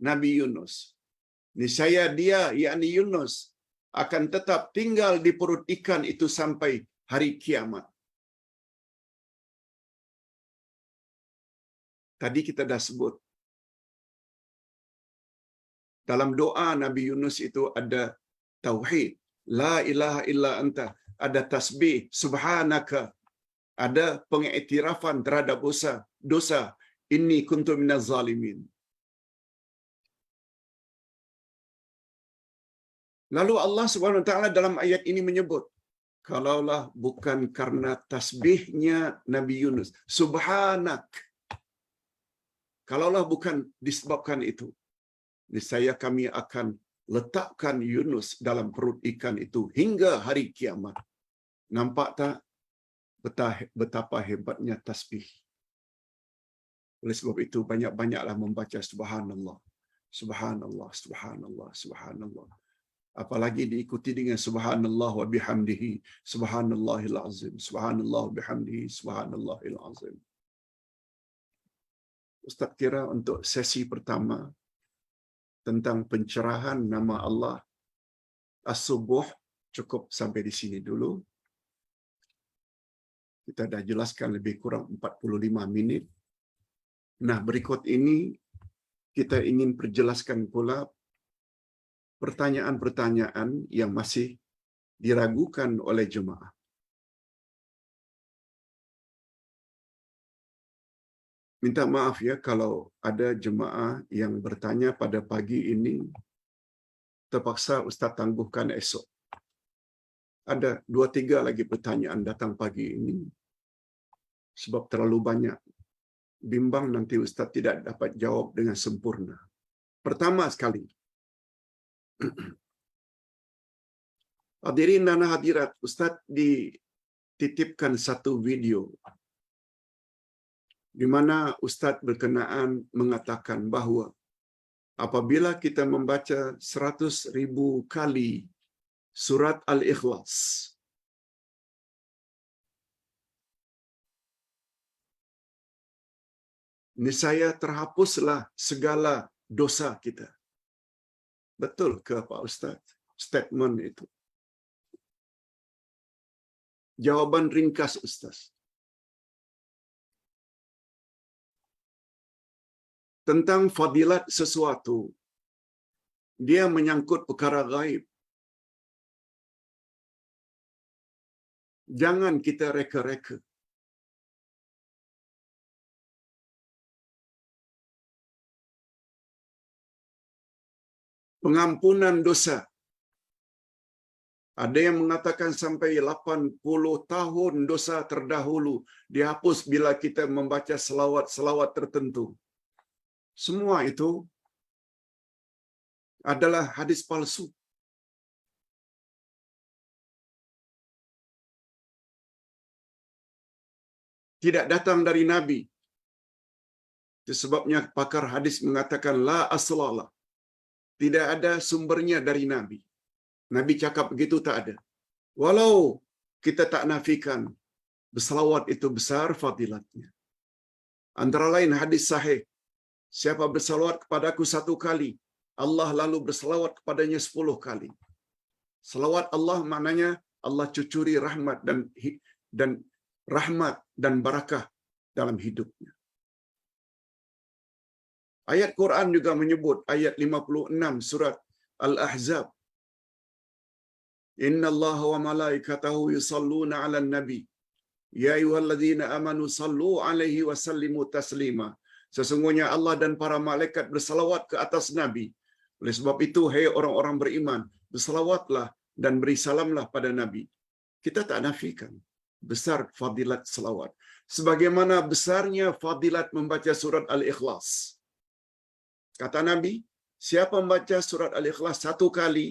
Nabi Yunus, niscaya dia, yakni Yunus, akan tetap tinggal di perut ikan itu sampai hari kiamat. Tadi kita dah sebut, dalam doa Nabi Yunus itu ada tauhid, la ilaha illa anta, ada tasbih, subhanaka, ada pengiktirafan terhadap dosa, inni kuntu minaz zalimin. Lalu Allah Subhanahu wa taala dalam ayat ini menyebut, kalaulah bukan karena tasbihnya Nabi Yunus, subhanak, kalaulah bukan disebabkan itu, niscaya kami akan letakkan Yunus dalam perut ikan itu hingga hari kiamat. Nampak tak betapa hebatnya tasbih? Oleh sebab itu banyak-banyaklah membaca subhanallah, subhanallah, subhanallah, subhanallah. Apalagi diikuti dengan subhanallah wa bihamdihi, subhanallahil azim, subhanallah wa bihamdihi, subhanallahil azim. Ustaz kira untuk sesi pertama tentang pencerahan nama Allah As-Subuh cukup sampai di sini dulu. Kita dah jelaskan lebih kurang 45 minit. Nah, berikut ini kita ingin perjelaskan pula pertanyaan-pertanyaan yang masih diragukan oleh jemaah. Minta maaf ya kalau ada jemaah yang bertanya pada pagi ini, terpaksa Ustaz tangguhkan esok. Ada 2-3 lagi pertanyaan datang pagi ini, sebab terlalu banyak. Bimbang nanti Ustaz tidak dapat jawab dengan sempurna. Pertama sekali, hadirin dan hadirat, Ustaz dititipkan satu video di mana Ustaz berkenaan mengatakan bahawa apabila kita membaca 100,000 kali surat Al-Ikhlas, niscaya terhapuslah segala dosa kita. Betul ke Pak Ustaz statement itu? Jawaban ringkas Ustaz. Tentang fadilat sesuatu, dia menyangkut perkara gaib. Jangan kita reka-reka. Pengampunan dosa, ada yang mengatakan sampai 80 tahun dosa terdahulu dihapus bila kita membaca selawat-selawat tertentu. Semua itu adalah hadis palsu. Tidak datang dari Nabi. Itu sebabnya pakar hadis mengatakan la aslalah. Tidak ada sumbernya dari Nabi. Nabi cakap begitu tak ada. Walau kita tak nafikan berselawat itu besar fadilatnya. Antara lain hadis sahih, siapa berselawat kepadaku 1 kali, Allah lalu berselawat kepadanya 10 kali. Selawat Allah maknanya Allah cucuri rahmat dan rahmat dan barakah dalam hidupnya. Ayat Quran juga menyebut, ayat 56 surat Al-Ahzab, Inna Allah wa malaikatahu yusalluna ala nabi ya ayyuhalladzina amanu sallu alaihi wa sallimu taslima. Sesungguhnya Allah dan para malaikat bersalawat ke atas Nabi. Oleh sebab itu, hai orang-orang beriman, bersalawatlah dan beri salamlah pada Nabi. Kita tak nafikan besar fadilat salawat. Sebagaimana besarnya fadilat membaca surat Al-Ikhlas. Kata Nabi, siapa membaca surat Al-Ikhlas 1 kali,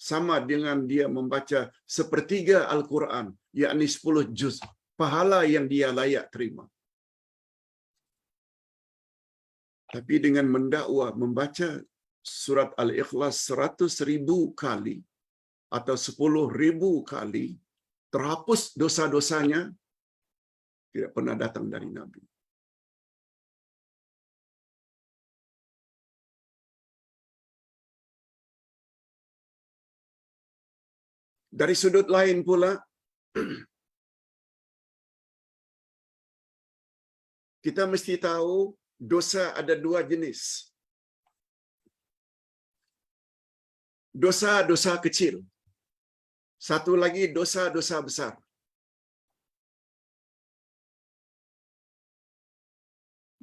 sama dengan dia membaca 1/3 Al-Quran, yakni 10 juz, pahala yang dia layak terima. Tapi dengan mendakwa membaca surat Al-Ikhlas 100,000 kali atau 10,000 kali, terhapus dosa-dosanya, tidak pernah datang dari Nabi. Dari sudut lain pula, kita mesti tahu dosa ada dua jenis. Dosa-dosa kecil. Satu lagi dosa-dosa besar.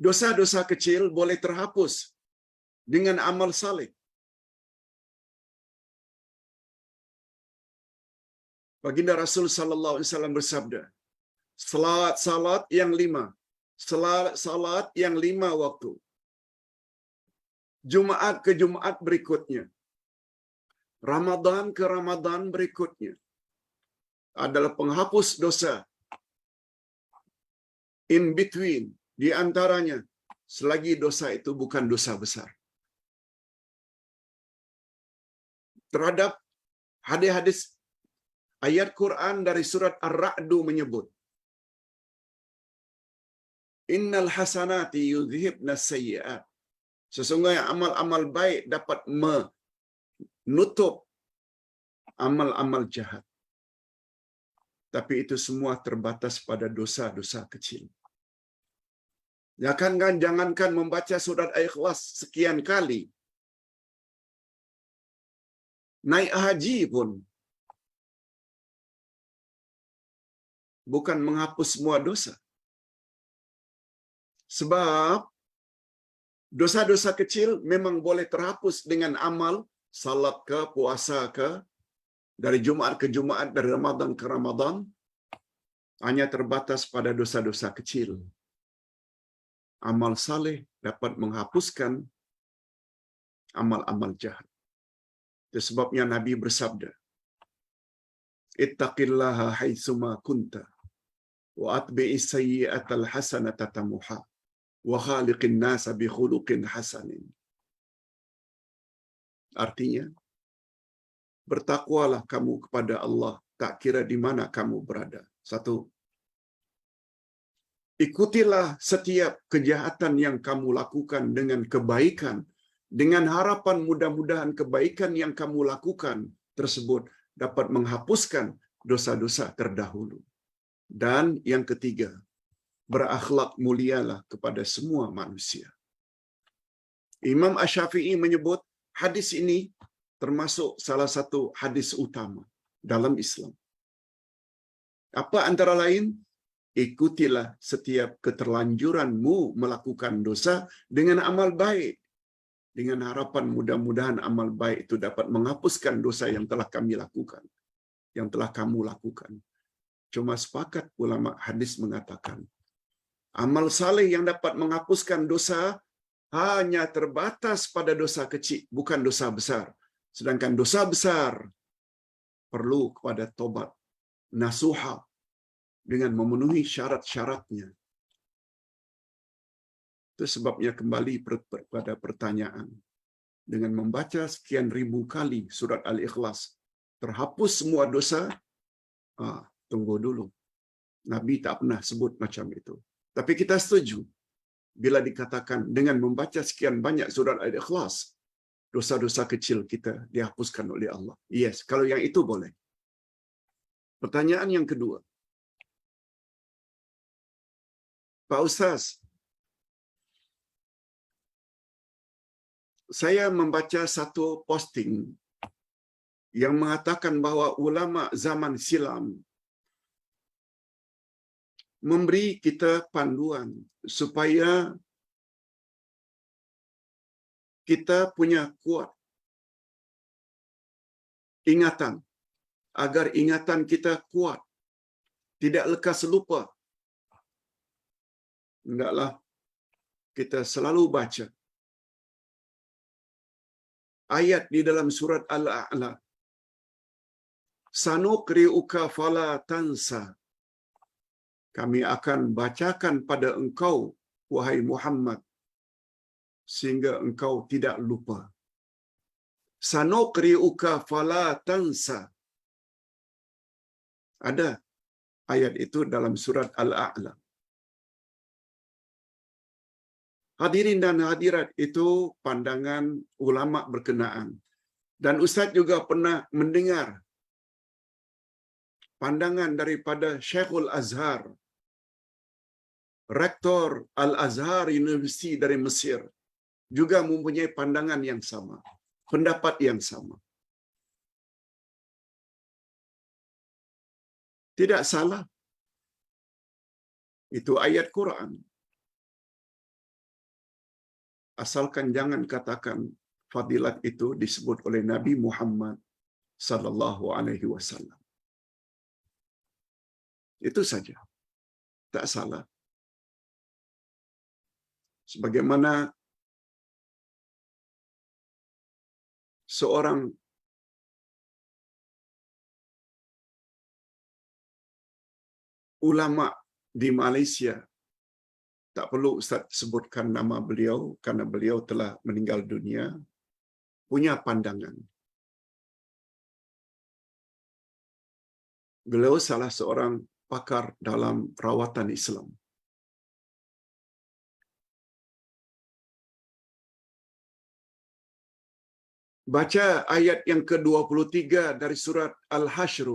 Dosa-dosa kecil boleh terhapus dengan amal saleh. Baginda Rasul sallallahu alaihi wasallam bersabda, salat yang 5, salat yang 5 waktu, Jumaat ke Jumaat berikutnya, Ramadan ke Ramadan berikutnya, adalah penghapus dosa. In between, di antaranya, selagi dosa itu bukan dosa besar. Terhadap hadis-hadis ayat Quran dari surat Ar-Ra'd menyebut, Innal hasanati yudhibna sayyi'at. Sesungguhnya amal-amal baik dapat menutup amal-amal jahat. Tapi itu semua terbatas pada dosa-dosa kecil. Ya kan, jangankan membaca surat Al-Ikhlas sekian kali, naik haji pun bukan menghapus semua dosa. Sebab dosa-dosa kecil memang boleh terhapus dengan amal, salat ke, puasa ke, dari Jumaat ke Jumaat, dari Ramadan ke Ramadan, hanya terbatas pada dosa-dosa kecil. Amal saleh dapat menghapuskan amal-amal jahat. Itu sebabnya Nabi bersabda, Ittaqillaha haitsuma kunta, wa atbi'is sayyi'atal hasanata tamuha, wa khaliqin nasa bi khuluqin hasanin. Artinya, bertakwalah kamu kepada Allah, tak kira di mana kamu berada. Satu, ikutilah setiap kejahatan yang kamu lakukan dengan kebaikan, dengan harapan mudah-mudahan kebaikan yang kamu lakukan tersebut dapat menghapuskan dosa-dosa terdahulu. Dan yang ketiga, berakhlak mulialah kepada semua manusia. Imam Asy-Syafi'i menyebut hadis ini termasuk salah satu hadis utama dalam Islam. Apa antara lain? Ikutilah setiap keterlanjuranmu melakukan dosa dengan amal baik, dengan harapan mudah-mudahan amal baik itu dapat menghapuskan dosa yang telah kami lakukan, yang telah kamu lakukan. Cuma sepakat ulama hadis mengatakan, amal saleh yang dapat menghapuskan dosa hanya terbatas pada dosa kecil, bukan dosa besar. Sedangkan dosa besar perlu kepada tobat nasuha dengan memenuhi syarat-syaratnya. Itu sebabnya kembali pada pertanyaan. Dengan membaca sekian ribu kali surat Al-Ikhlas, terhapus semua dosa? Tunggu dulu. Nabi tak pernah sebut macam itu. Tapi kita setuju bila dikatakan dengan membaca sekian banyak surat Al-Ikhlas, dosa-dosa kecil kita dihapuskan oleh Allah. Yes, kalau yang itu boleh. Pertanyaan yang kedua, Pak Ustaz, saya membaca satu posting yang mengatakan bahawa ulama zaman silam memberi kita panduan supaya kita punya kuat ingatan, agar ingatan kita kuat, tidak lekas lupa. Hendaklah kita selalu baca ayat di dalam surat Al-A'la. Sanuqri'uka fala tansa. Kami akan bacakan pada engkau, wahai Muhammad, sehingga engkau tidak lupa. Sanuqri'uka fala tansa. Ada ayat itu dalam surat Al-A'la. Hadirin dan hadirat, itu pandangan ulama berkenaan. Dan Ustaz juga pernah mendengar pandangan daripada Syekhul Azhar, Rektor Al-Azhar University dari Mesir, juga mempunyai pandangan yang sama, pendapat yang sama. Tidak salah. Itu ayat Quran. Asalkan jangan katakan fadilat itu disebut oleh Nabi Muhammad sallallahu alaihi wasallam. Itu saja. Tak salah. Sebagaimana seorang ulama di Malaysia, tak perlu Ustaz sebutkan nama beliau karena beliau telah meninggal dunia, punya pandangan. Beliau salah seorang pakar dalam rawatan Islam. Baca ayat yang ke-23 dari surat Al-Hasyr.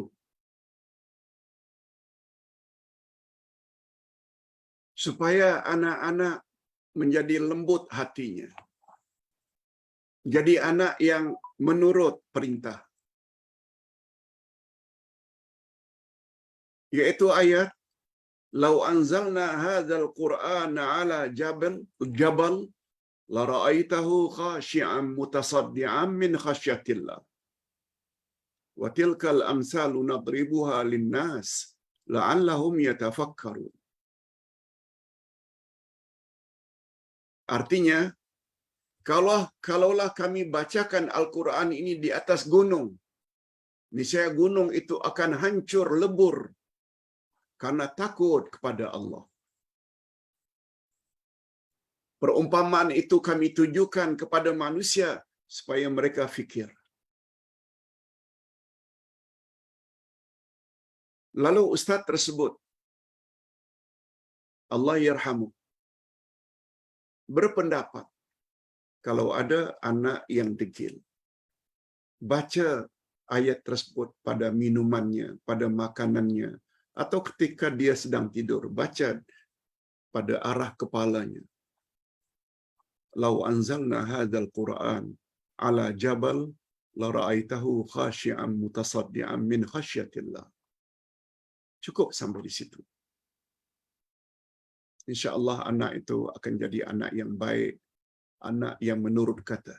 Supaya anak-anak menjadi lembut hatinya. Jadi anak yang menurut perintah. Yaitu ayat Lau anzalna hadzal Qur'ana ala jabal la ra'aitahu khashi'an mutasaddian min khasyatillah. Wa tilkal amsalu nadribuha lin-nas la'allahum yatafakkarun. Artinya, kalaulah kami bacakan Al-Quran ini di atas gunung, niscaya gunung itu akan hancur lebur karena takut kepada Allah. Perumpamaan itu kami tujukan kepada manusia supaya mereka fikir. Lalu ustaz tersebut, Allah yarhamu, berpendapat kalau ada anak yang degil, baca ayat tersebut pada minumannya, pada makanannya, atau ketika dia sedang tidur, baca pada arah kepalanya. Lau anzalna hadzal Qur'an ala jabal la ra'aitahu khashi'an mutasaddian min khasyatillah. Cukup sampai di situ. InsyaAllah anak itu akan jadi anak yang baik, anak yang menurut kata.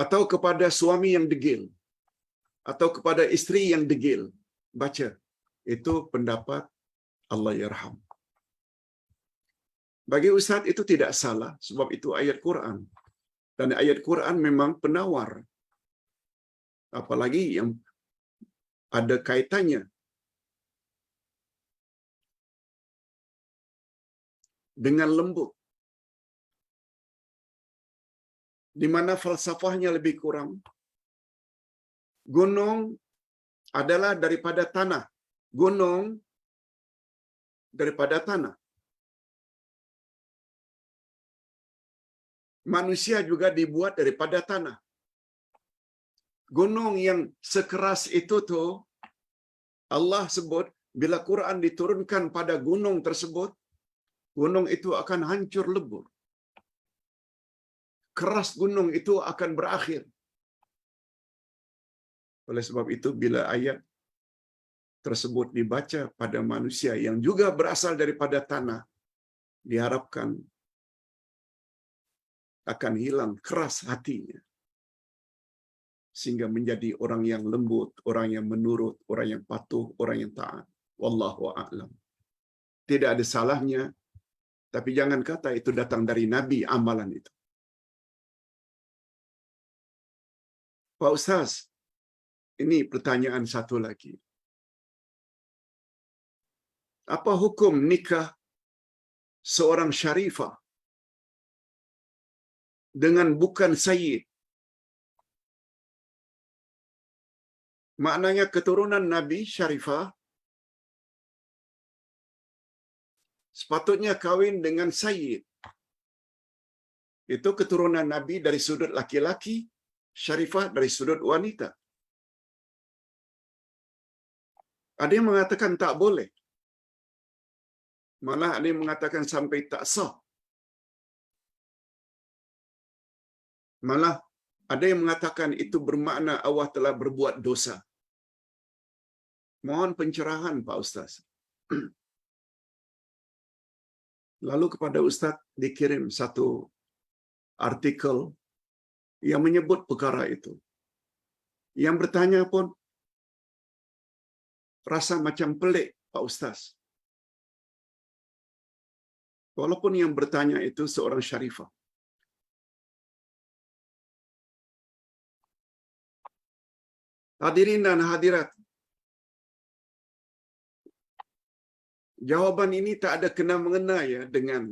Atau kepada suami yang degil, atau kepada isteri yang degil, baca. Itu pendapat Allah yarham. Bagi ustaz itu tidak salah, sebab itu ayat Quran. Dan ayat Quran memang penawar. Apalagi yang ada kaitannya dengan lembut. Di mana falsafahnya lebih kurang. Gunung adalah daripada tanah. Gunung daripada tanah. Manusia juga dibuat daripada tanah. Gunung yang sekeras itu tuh, Allah sebut, bila Quran diturunkan pada gunung tersebut, gunung itu akan hancur lebur. Keras gunung itu akan berakhir. Oleh sebab itu, bila ayat tersebut dibaca pada manusia yang juga berasal daripada tanah, diharapkan akan hilang keras hatinya. Sehingga menjadi orang yang lembut, orang yang menurut, orang yang patuh, orang yang taat. Wallahu a'lam. Tidak ada salahnya, tapi jangan kata itu datang dari Nabi amalan itu. Pak Ustaz, ini pertanyaan satu lagi. Apa hukum nikah seorang syarifah dengan bukan sayyid? Maknanya keturunan Nabi Syarifah sepatutnya kawin dengan Sayyid. Itu keturunan Nabi dari sudut laki-laki, Syarifah dari sudut wanita. Ada yang mengatakan tak boleh. Malah ada yang mengatakan sampai tak sah. Malah ada yang mengatakan itu bermakna Allah telah berbuat dosa. Mohon pencerahan Pak Ustaz. Lalu kepada Ustaz dikirim satu artikel yang menyebut perkara itu. Yang bertanya pun rasa macam pelik Pak Ustaz. Walaupun yang bertanya itu seorang syarifah. Hadirin dan hadirat, jawaban ini tak ada kena-mengena ya dengan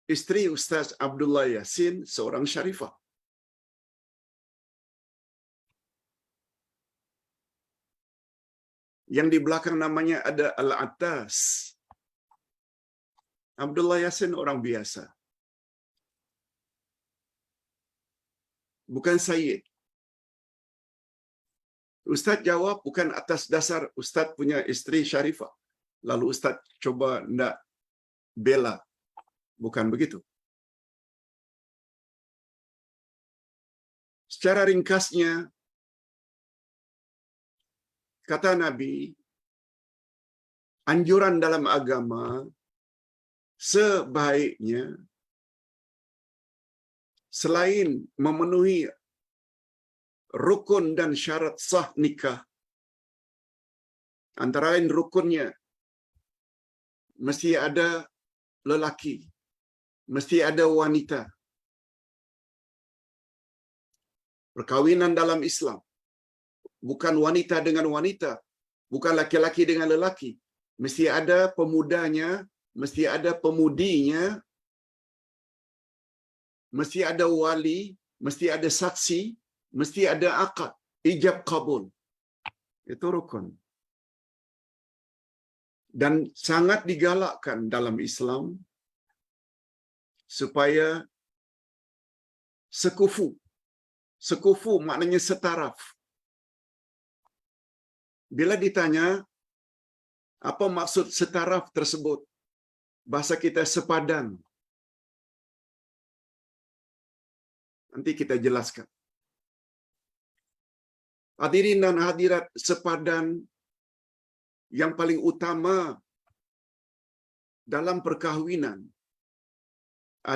isteri Ustaz Abdullah Yassin, seorang syarifah. Yang di belakang namanya ada Al-Attas. Abdullah Yassin orang biasa. Bukan Sayyid. Ustaz jawab bukan atas dasar Ustaz punya isteri syarifah. Lalu Ustaz coba nak bela. Bukan begitu. Secara ringkasnya, kata Nabi, anjuran dalam agama sebaiknya selain memenuhi rukun dan syarat sah nikah, antara lain rukunnya mesti ada lelaki, mesti ada wanita. Perkawinan dalam Islam bukan wanita dengan wanita, bukan laki-laki dengan lelaki. Mesti ada pemudanya, mesti ada pemudinya, mesti ada wali, mesti ada saksi, mesti ada akad, ijab kabul. Itu rukun. Dan sangat digalakkan dalam Islam supaya sekufu. Sekufu maknanya setaraf. Bila ditanya apa maksud setaraf tersebut, bahasa kita sepadan. Nanti kita jelaskan. Hadirin dan hadirat, sepadan yang paling utama dalam perkahwinan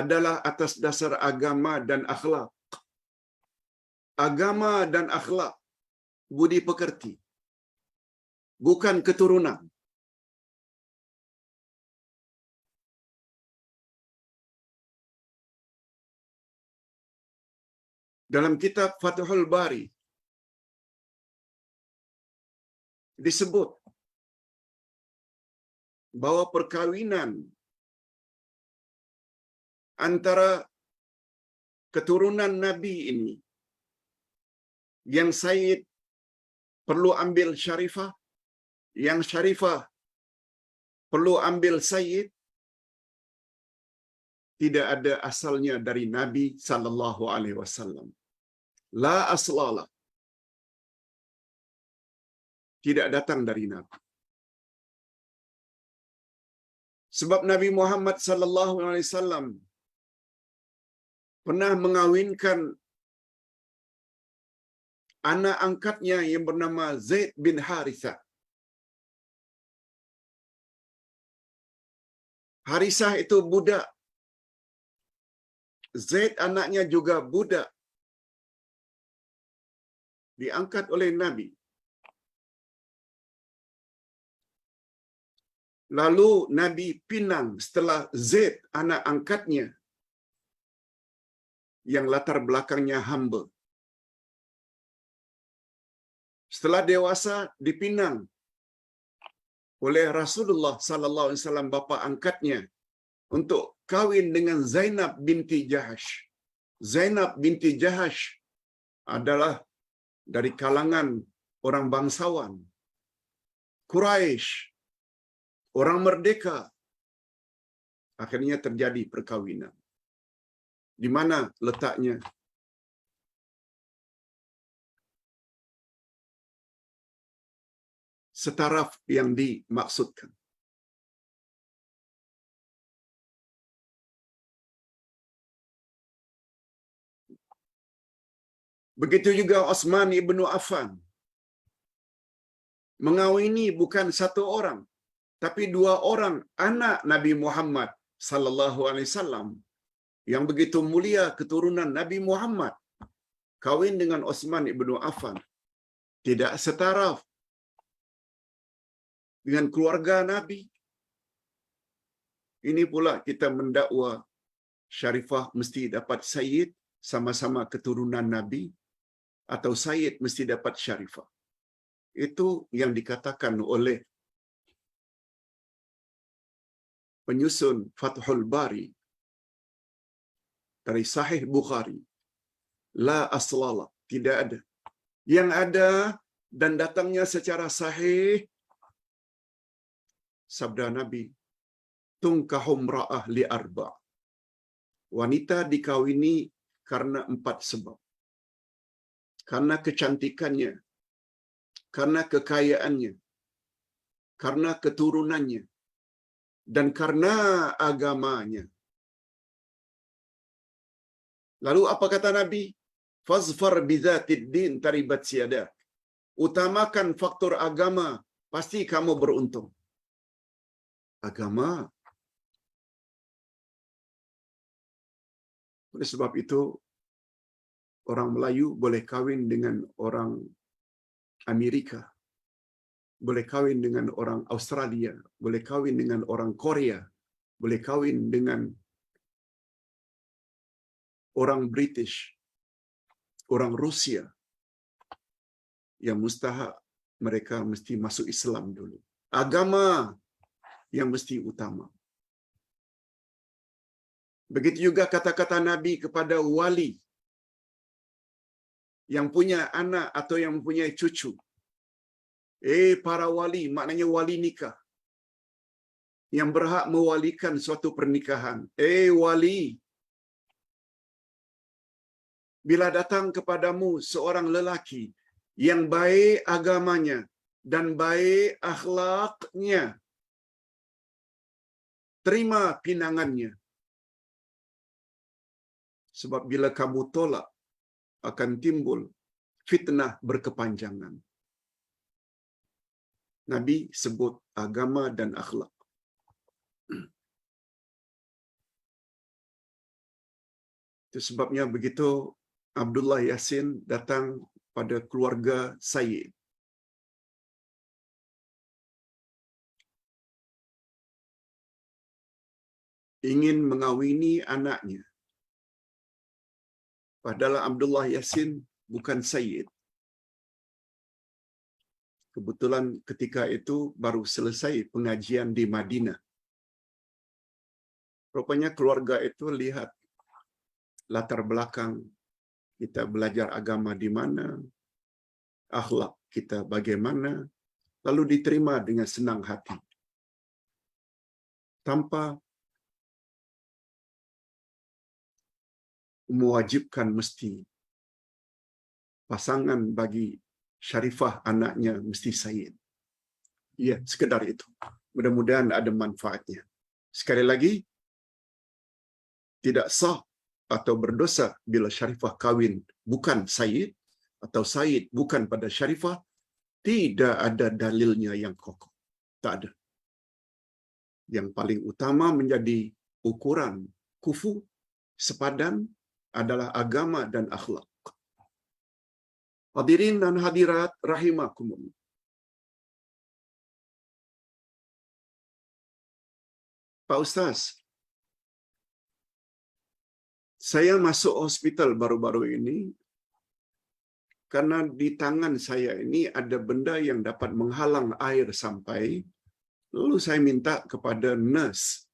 adalah atas dasar agama dan akhlak. Agama dan akhlak, budi pekerti, bukan keturunan. Dalam kitab Fathul Bari disebut bahwa perkawinan antara keturunan Nabi ini, yang Sayyid perlu ambil syarifah, yang syarifah perlu ambil Sayyid, tidak ada asalnya dari Nabi sallallahu alaihi wasallam. La aslala. Tidak datang dari Nabi. Sebab Nabi Muhammad sallallahu alaihi wasallam pernah mengawinkan anak angkatnya yang bernama Zaid bin Harithah. Harithah itu budak. Zaid anaknya juga budak. Diangkat oleh Nabi. Lalu Nabi pinang setelah Zaid anak angkatnya yang latar belakangnya hamba. Setelah dewasa dipinang oleh Rasulullah sallallahu alaihi wasallam bapa angkatnya untuk kawin dengan Zainab binti Jahash. Zainab binti Jahash adalah dari kalangan orang bangsawan, Quraisy, orang merdeka. Akhirnya terjadi perkawinan. Di mana letaknya? Setaraf yang dimaksudkan. Begitu juga Utsman ibnu Affan. Mengawini bukan satu orang, tapi dua orang anak Nabi Muhammad sallallahu alaihi wasallam yang begitu mulia keturunan Nabi Muhammad. Kawin dengan Utsman ibnu Affan. Tidak setaraf dengan keluarga Nabi. Ini pula kita mendakwa Syarifah mesti dapat Sayyid sama-sama keturunan Nabi, atau Sayyid mesti dapat Syarifah. Itu yang dikatakan oleh penyusun Fathul Bari dari Sahih Bukhari. La aslala, tidak ada. Yang ada dan datangnya secara sahih, sabda Nabi, tungkahum ra'ah li arba'. Wanita dikawini karena 4 sebab. Karena kecantikannya, karena kekayaannya, karena keturunannya, dan karena agamanya. Lalu apa kata Nabi? Fazfar bizatid din taribat siadak. Utamakan faktor agama, pasti kamu beruntung. Agama. Oleh sebab itu, orang Melayu boleh kawin dengan orang Amerika, boleh kawin dengan orang Australia, boleh kawin dengan orang Korea, boleh kawin dengan orang British, orang Rusia, yang mustahak mereka mesti masuk Islam dulu. Agama yang mesti utama. Begitu juga kata-kata Nabi kepada wali yang punya anak atau yang mempunyai cucu. Para wali, maknanya wali nikah, yang berhak mewalikan suatu pernikahan. Wali, bila datang kepadamu seorang lelaki yang baik agamanya dan baik akhlaknya, terima pinangannya. Sebab bila kamu tolak, akan timbul fitnah berkepanjangan. Nabi sebut agama dan akhlak. Itu sebabnya begitu Abdullah Yasin datang pada keluarga Sayyid, ingin mengawini anaknya. Padahal Abdullah Yasin bukan Sayyid. Kebetulan ketika itu baru selesai pengajian di Madinah. Rupanya keluarga itu lihat latar belakang kita belajar agama di mana, akhlak kita bagaimana, lalu diterima dengan senang hati. Tanpa mewajibkan mesti pasangan bagi Syarifah anaknya mesti Sayyid. Ya, sekedar itu. Mudah-mudahan ada manfaatnya. Sekali lagi, tidak sah atau berdosa bila Syarifah kawin bukan Sayyid, atau Sayyid bukan pada Syarifah. Tidak ada dalilnya yang kokoh. Tak ada. Yang paling utama menjadi ukuran kufu sepadan adalah agama dan akhlak. Hadirin dan hadirat rahimakumullah. Pak Ustaz, saya masuk hospital baru-baru ini karena di tangan saya ini ada benda yang dapat menghalang air sampai. Lalu saya minta kepada nurse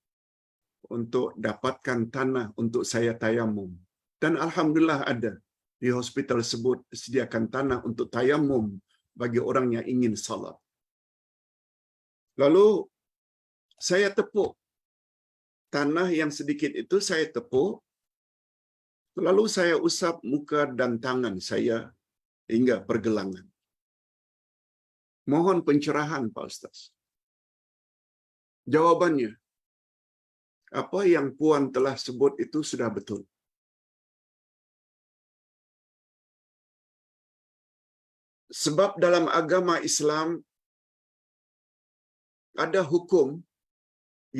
untuk dapatkan tanah untuk saya tayamum. Dan alhamdulillah ada. Di hospital tersebut sediakan tanah untuk tayamum bagi orang yang ingin salat. Lalu saya tepuk tanah yang sedikit itu, saya tepuk, lalu saya usap muka dan tangan saya hingga pergelangan. Mohon pencerahan, Pak Ustaz. Jawabannya, apa yang Puan telah sebut itu sudah betul. Sebab dalam agama Islam ada hukum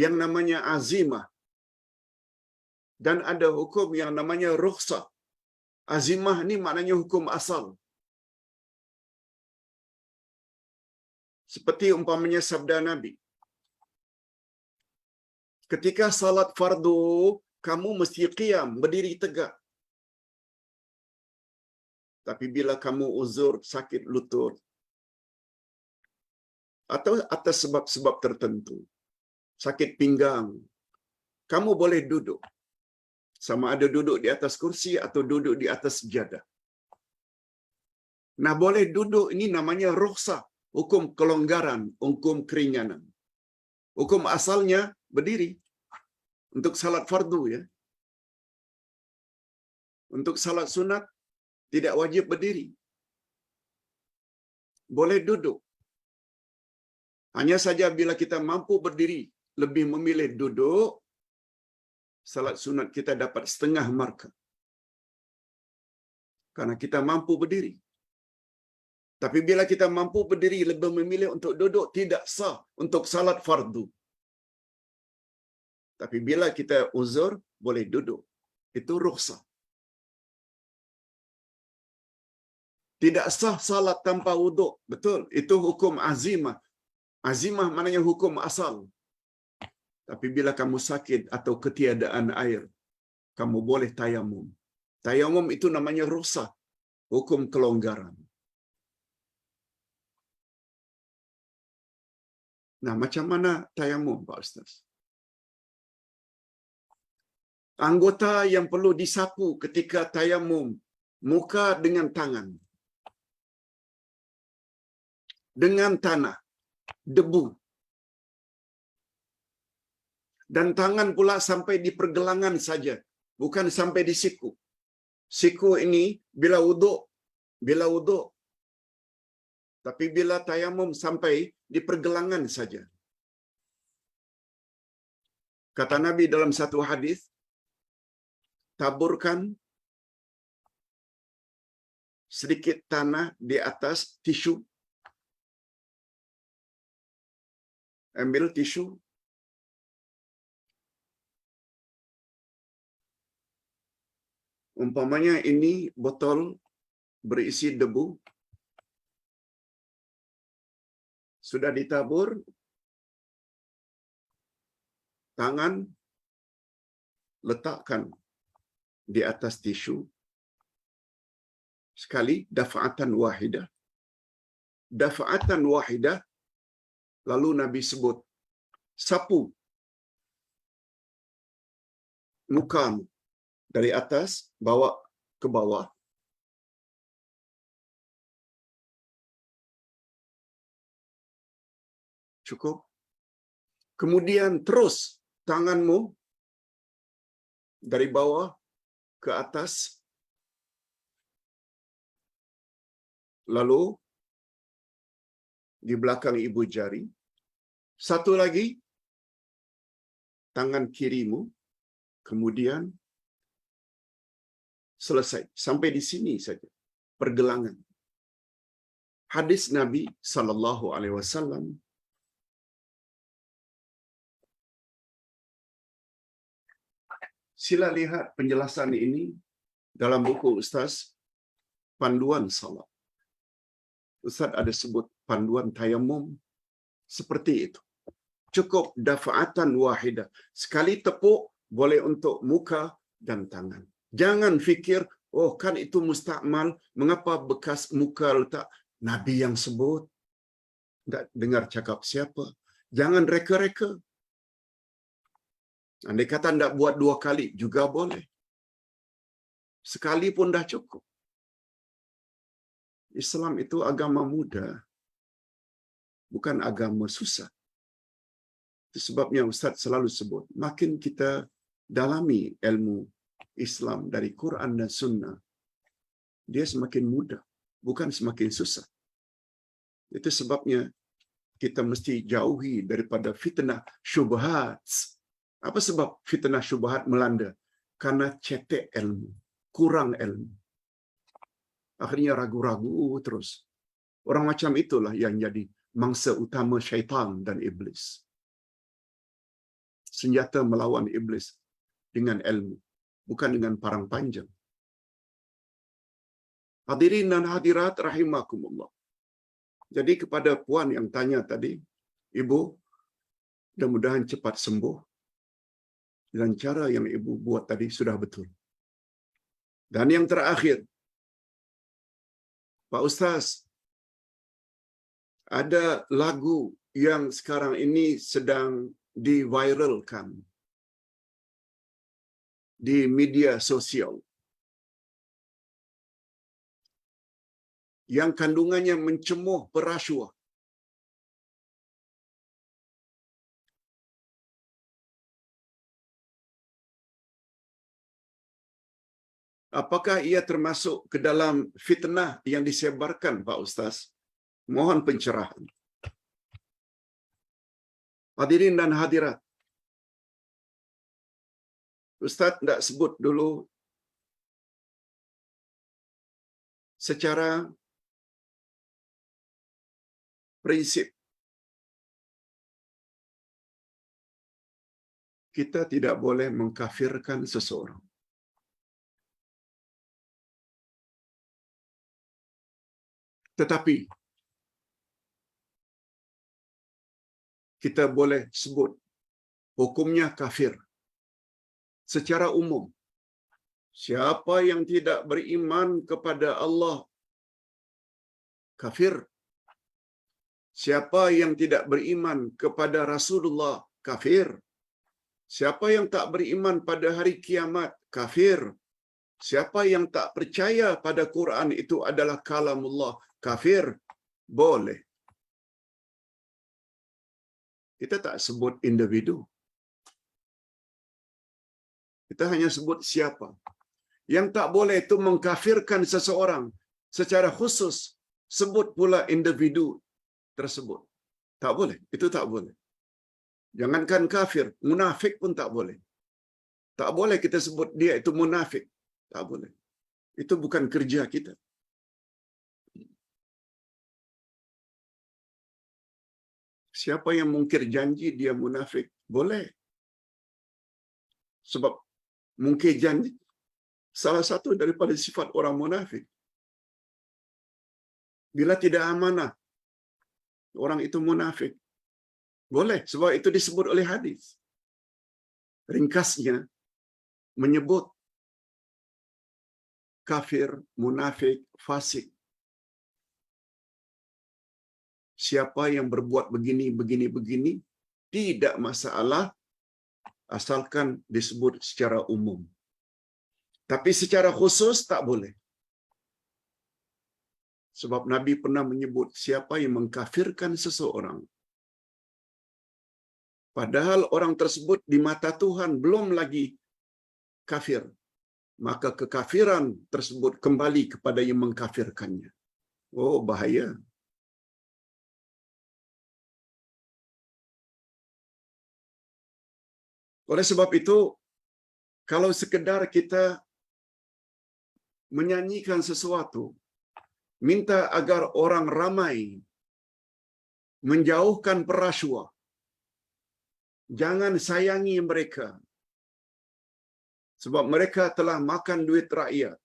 yang namanya azimah dan ada hukum yang namanya rukhsah. Azimah ni maknanya hukum asal. Seperti umpamanya sabda Nabi. Ketika salat fardu, kamu mesti qiyam, berdiri tegak. Tapi bila kamu uzur, sakit lutut, atau atas sebab-sebab tertentu, sakit pinggang, kamu boleh duduk. Sama ada duduk di atas kursi atau duduk di atas sejadah. Nah, boleh duduk ini namanya rukhsah, hukum kelonggaran, hukum keringanan. Hukum asalnya berdiri untuk salat fardu, ya. Untuk salat sunat tidak wajib berdiri. Boleh duduk. Hanya saja bila kita mampu berdiri, lebih memilih duduk, salat sunat kita dapat setengah markah. Karena kita mampu berdiri. Tapi bila kita mampu berdiri, lebih memilih untuk duduk, tidak sah untuk salat fardu. Tapi bila kita uzur, boleh duduk. Itu rukhsah. Tidak sah salat tanpa wuduk. Betul, itu hukum azimah. Azimah maknanya hukum asal. Tapi bila kamu sakit atau ketiadaan air, kamu boleh tayamum. Tayamum itu namanya rukhsah, hukum kelonggaran. Nah, macam mana tayamum, Pak Ustaz? Anggota yang perlu disapu ketika tayamum, muka dengan tangan, dengan tanah, debu, dan tangan pula sampai di pergelangan saja, bukan sampai di siku. Siku ini bila wuduk, tapi bila tayamum sampai di pergelangan saja. Kata Nabi dalam satu hadis, taburkan sedikit tanah di atas tisu. Ambil tisu, umpamanya ini botol berisi debu, sudah ditabur, tangan letakkan di atas tisu, sekali, dafa'atan wahidah. Dafa'atan wahidah, lalu Nabi sebut, sapu mukamu dari atas, bawa ke bawah. Cukup. Kemudian terus tanganmu dari bawah ke atas, lalu di belakang ibu jari. Satu lagi, tangan kirimu, kemudian selesai. Sampai di sini saja, pergelangan. Hadis Nabi sallallahu alaihi wasallam. Sila lihat penjelasan ini dalam buku Ustaz Panduan Salat. Ustaz ada sebut panduan tayamum seperti itu. Cukup dafa'atan wahidah. Sekali tepuk boleh untuk muka dan tangan. Jangan fikir, oh kan itu mustakmal, mengapa bekas muka letak? Nabi yang sebut. Tak dengar cakap siapa. Jangan reka-reka. Andai kata tidak buat 2 kali, juga boleh. Sekali pun dah cukup. Islam itu agama mudah, bukan agama susah. Itu sebabnya Ustaz selalu sebut, makin kita dalami ilmu Islam dari Quran dan Sunnah, dia semakin mudah, bukan semakin susah. Itu sebabnya kita mesti jauhi daripada fitnah syubhat. Apa sebab fitnah syubhat melanda? Karena cetek ilmu, kurang ilmu. Akhirnya ragu-ragu terus. Orang macam itulah yang jadi mangsa utama syaitan dan iblis. Senjata melawan iblis dengan ilmu, bukan dengan parang panjang. Hadirin dan hadirat rahimakumullah. Jadi kepada puan yang tanya tadi, ibu, mudah-mudahan cepat sembuh. Dan cara yang ibu buat tadi sudah betul. Dan yang terakhir, Pak Ustaz, ada lagu yang sekarang ini sedang diviralkan di media sosial, yang kandungannya mencemuh perasuah. Apakah ia termasuk ke dalam fitnah yang disebarkan, Pak Ustaz? Mohon pencerahan. Hadirin dan hadirat, Ustaz tidak sebut dulu secara prinsip. Kita tidak boleh mengkafirkan seseorang. Tetapi kita boleh sebut hukumnya kafir secara umum. Siapa yang tidak beriman kepada Allah, kafir. Siapa yang tidak beriman kepada Rasulullah, kafir. Siapa yang tak beriman pada hari kiamat, kafir. Siapa yang tak percaya pada Quran itu adalah kalamullah, kafir. Boleh. Kita tak sebut individu. Kita hanya sebut siapa. Yang tak boleh itu mengkafirkan seseorang secara khusus. Sebut pula individu tersebut. Tak boleh. Itu tak boleh. Jangankan kafir, munafik pun tak boleh. Tak boleh kita sebut dia itu munafik. Tak boleh. Itu bukan kerja kita. Siapa yang mungkir janji dia munafik? Boleh. Sebab mungkir janji salah satu daripada sifat orang munafik. Bila tidak amanah, orang itu munafik. Boleh, sebab itu disebut oleh hadis. Ringkasnya menyebut kafir, munafik, fasik. Siapa yang berbuat begini, begini, tidak masalah asalkan disebut secara umum. Tapi secara khusus tak boleh. Sebab Nabi pernah menyebut siapa yang mengkafirkan seseorang, padahal orang tersebut di mata Tuhan belum lagi kafir, maka kekafiran tersebut kembali kepada yang mengkafirkannya. Oh, bahaya. Oleh sebab itu, kalau sekedar kita menyanyikan sesuatu, minta agar orang ramai menjauhkan perasuah, jangan sayangi mereka, sebab mereka telah makan duit rakyat,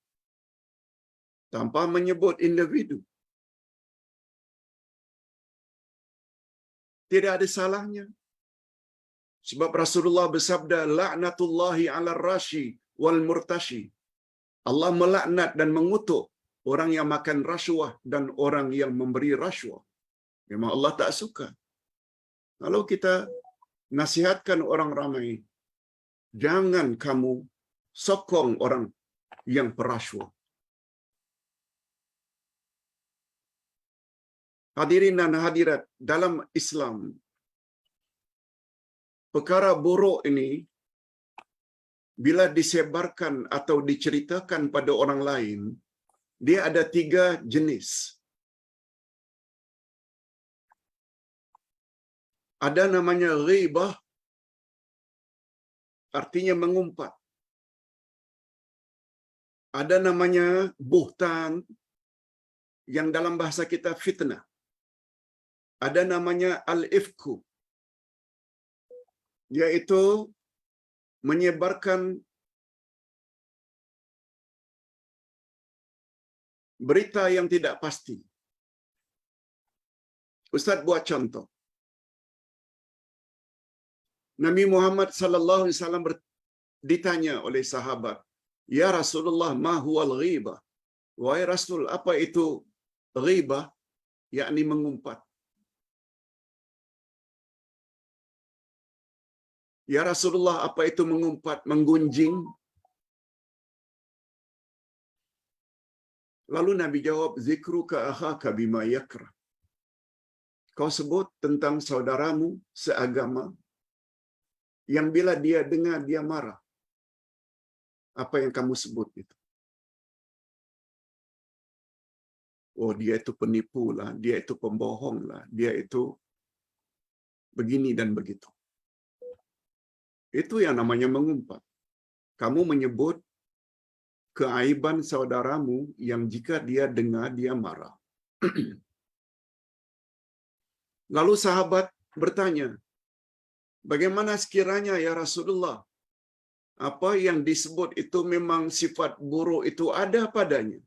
tanpa menyebut individu. Tidak ada salahnya. Sebab Rasulullah bersabda, la'natullahi 'alar rashi wal murtashi. Allah melaknat dan mengutuk orang yang makan rasuah dan orang yang memberi rasuah. Memang Allah tak suka. Kalau kita nasihatkan orang ramai, jangan kamu sokong orang yang perasuah. Hadirin dan hadirat, dalam Islam, perkara buruk ini bila disebarkan atau diceritakan pada orang lain, dia ada 3 jenis. Ada namanya ghibah, artinya mengumpat. Ada namanya buhtan, yang dalam bahasa kita fitnah. Ada namanya al-ifku, yaitu menyebarkan berita yang tidak pasti. Ustaz buat contoh. Nabi Muhammad sallallahu alaihi wasallam ditanya oleh sahabat, "Ya Rasulullah, ma huwal ghibah?" Wahai Rasul, apa itu ghibah? Yakni mengumpat. Ya Rasulullah, apa itu mengumpat, menggunjing? Lalu Nabi jawab, "Zikruka akhaka bima yakrah." Kau sebut tentang saudaramu seagama yang bila dia dengar dia marah. Apa yang kamu sebut itu? Oh, dia itu penipu lah, dia itu pembohong lah, dia itu begini dan begitu. Itu yang namanya mengumpat. Kamu menyebut keaiban saudaramu yang jika dia dengar dia marah. Lalu sahabat bertanya, "Bagaimana sekiranya ya Rasulullah? Apa yang disebut itu memang sifat buruk itu ada padanya?"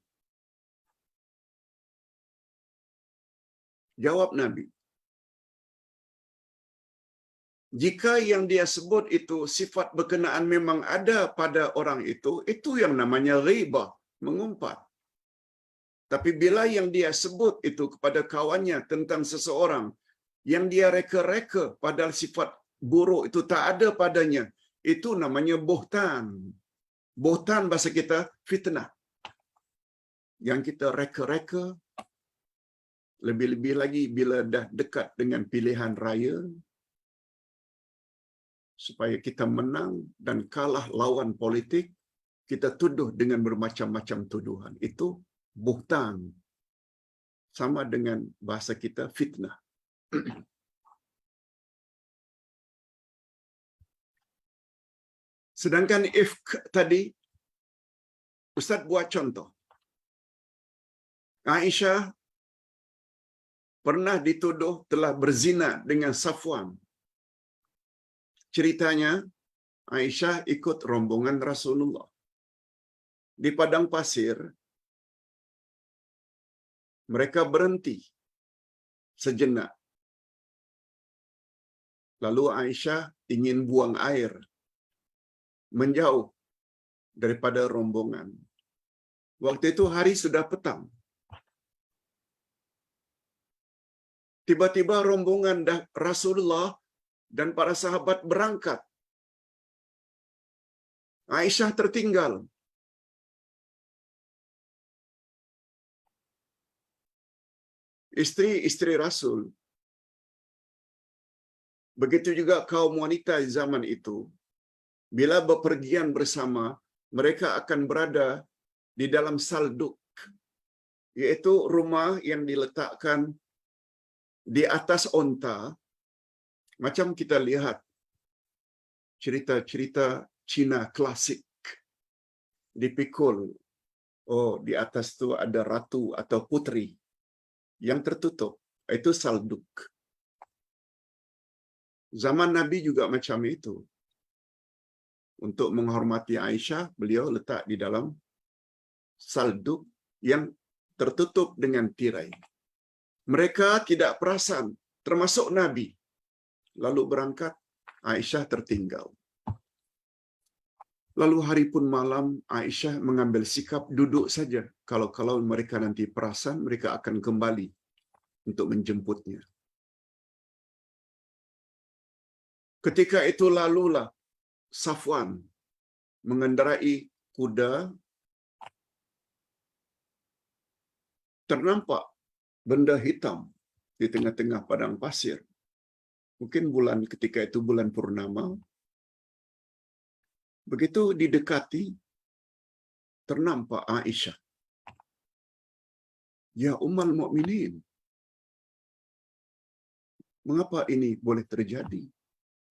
Jawab Nabi, "Jika yang dia sebut itu sifat berkenaan memang ada pada orang itu yang namanya ghibah, mengumpat. Tapi bila yang dia sebut itu kepada kawannya tentang seseorang yang dia reka-reka padahal sifat buruk itu tak ada padanya, itu namanya buhtan. Buhtan bahasa kita fitnah. Yang kita reka-reka, lebih-lebih lagi bila dah dekat dengan pilihan raya, supaya kita menang dan kalah lawan politik, kita tuduh dengan bermacam-macam tuduhan. Itu buhtan. Sama dengan bahasa kita fitnah. Sedangkan ifk tadi, Ustaz buat contoh. Aisyah pernah dituduh telah berzina dengan Safwan. Ceritanya, Aisyah ikut rombongan Rasulullah. Di padang pasir, mereka berhenti sejenak. Lalu Aisyah ingin buang air, menjauh daripada rombongan. Waktu itu hari sudah petang. Tiba-tiba rombongan Rasulullah dan para sahabat berangkat. Aisyah tertinggal. Istri-istri Rasul, begitu juga kaum wanita zaman itu, bila bepergian bersama, mereka akan berada di dalam salduk, yaitu rumah yang diletakkan di atas onta, macam kita lihat cerita-cerita Cina klasik, dipikul. Oh, di atas tu ada ratu atau putri yang tertutup. Itu salduk. Zaman Nabi juga macam itu. Untuk menghormati Aisyah, beliau letak di dalam salduk yang tertutup dengan tirai. Mereka tidak perasan, termasuk Nabi. Lalu berangkat, Aisyah tertinggal. Lalu hari pun malam, Aisyah mengambil sikap duduk saja. Kalau mereka nanti perasan, mereka akan kembali untuk menjemputnya. Ketika itu lalulah Safwan mengendarai kuda, ternampak benda hitam di tengah-tengah padang pasir. Mungkin bulan ketika itu bulan purnama. Begitu didekati, ternampak Aisyah. Ya Ummul Mukminin, mengapa ini boleh terjadi?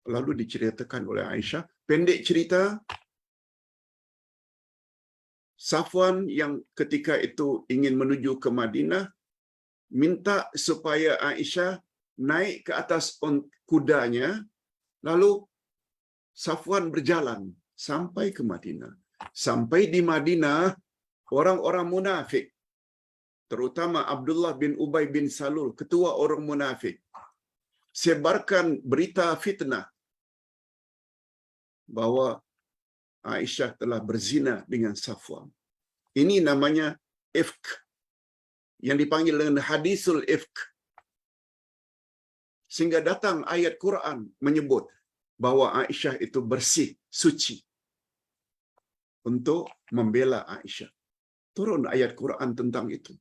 Lalu diceritakan oleh Aisyah. Pendek cerita, Safwan yang ketika itu ingin menuju ke Madinah, minta supaya Aisyah naik ke atas kudanya, lalu Safwan berjalan sampai ke Madinah. Sampai di Madinah, orang-orang munafik, terutama Abdullah bin Ubay bin Salul, ketua orang munafik, sebarkan berita fitnah bahwa Aisyah telah berzina dengan Safwan. Ini namanya ifk, yang dipanggil dengan hadisul ifk. Sehingga datang ayat Quran menyebut bahwa Aisyah itu bersih, suci, untuk membela Aisyah. Turun ayat Quran tentang itu.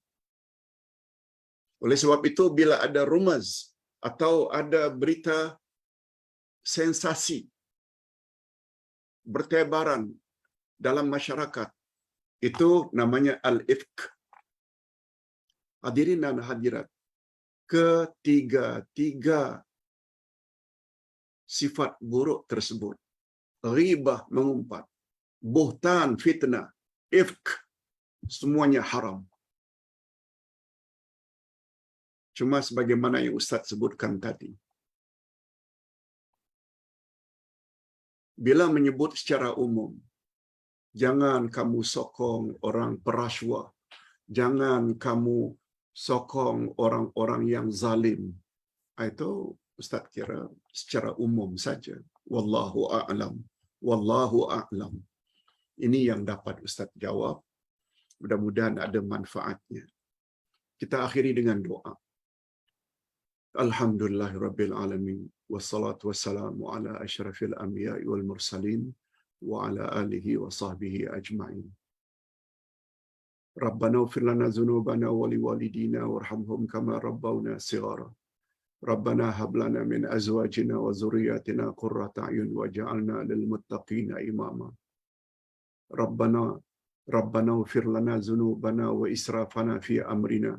Oleh sebab itu, bila ada rumaz atau ada berita sensasi bertebaran dalam masyarakat, itu namanya al-ifk. Hadirin dan hadirat, ketiga-tiga sifat buruk tersebut, ghibah mengumpat, buhtan fitnah, ifk, semuanya haram. Cuma sebagaimana yang Ustaz sebutkan tadi, bila menyebut secara umum, jangan kamu sokong orang perasuah, jangan kamu sokong orang-orang yang zalim. Itu Ustaz kira secara umum saja. Wallahu a'lam. Wallahu a'lam. Ini yang dapat Ustaz jawab. Mudah-mudahan ada manfaatnya. Kita akhiri dengan doa. Alhamdulillahirabbil alamin, wassalatu wassalamu ala asyrafil anbiya'i wal mursalin wa ala alihi wa sahbihi ajma'in. Rabbana ighfir lana dzunubana wa liwalidina warhamhum kama rabbawna shighara. Rabbana hab lana min azwajina wa dhurriyyatina qurrata a'yun waj'alna lil muttaqina imama. Rabbana ighfir lana dzunubana wa israfana fi amrina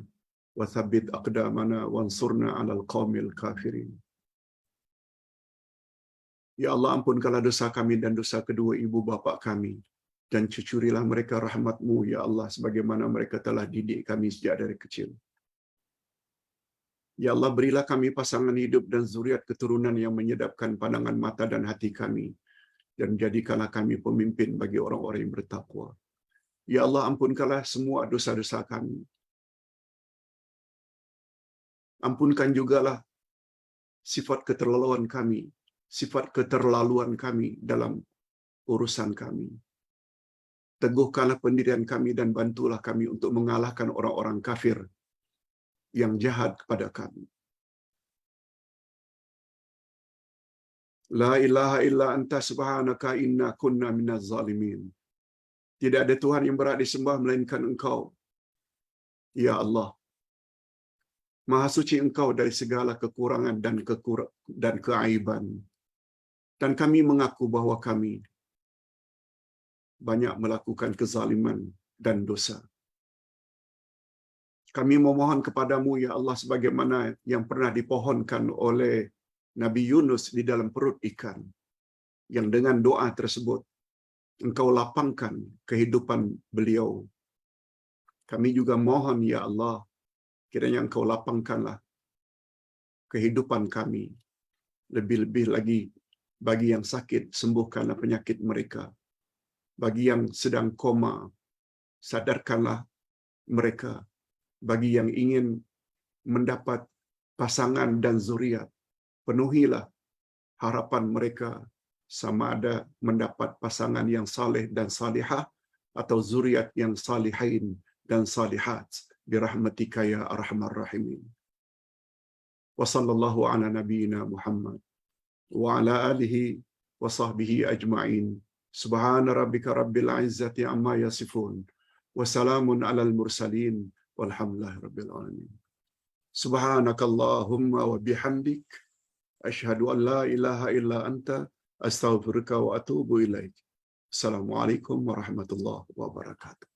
wa thabbit aqdamana wansurna 'alal qaumil kafirin. Ya Allah, ampunkanlah dosa kami dan dosa kedua ibu bapa kami, dan cucurilah mereka rahmat-Mu, ya Allah, sebagaimana mereka telah didik kami sejak dari kecil. Ya Allah, berilah kami pasangan hidup dan zuriat keturunan yang menyedapkan pandangan mata dan hati kami, dan jadikanlah kami pemimpin bagi orang-orang yang bertakwa. Ya Allah, ampunkanlah semua dosa-dosa kami. Ampunkan jugalah sifat keterlaluan kami dalam urusan kami. Teguhkanlah pendirian kami dan bantulah kami untuk mengalahkan orang-orang kafir yang jahat kepada kami. La ilaha illa anta subhanaka inna kunna minaz zalimin. Tidak ada Tuhan yang berhak disembah melainkan Engkau, ya Allah. Maha suci Engkau dari segala kekurangan dan keaiban. Dan kami mengaku bahwa kami banyak melakukan kezaliman dan dosa. Kami memohon kepadamu, ya Allah, sebagaimana yang pernah dipohonkan oleh Nabi Yunus di dalam perut ikan, yang dengan doa tersebut Engkau lapangkan kehidupan beliau. Kami juga mohon, ya Allah, kiranya Engkau lapangkanlah kehidupan kami. Lebih-lebih lagi bagi yang sakit, sembuhkanlah penyakit mereka. Bagi yang sedang koma, sadarkanlah mereka. Bagi yang ingin mendapat pasangan dan zuriat, penuhilah harapan mereka, sama ada mendapat pasangan yang saleh dan salihah atau zuriat yang salihin dan salihat, birahmatika ya arhamar rahimin. Wa sallallahu ala nabiyyina Muhammad wa ala alihi wa sahbihi ajma'in. Subhana rabbika rabbil izzati amma yasifun wa salamun alal mursalin walhamdulillahi rabbil alamin. Subhanakallahumma wa bihamdik asyhadu an la ilaha illa anta astaghfiruka wa atubu ilaik. Assalamualaikum warahmatullahi wabarakatuh.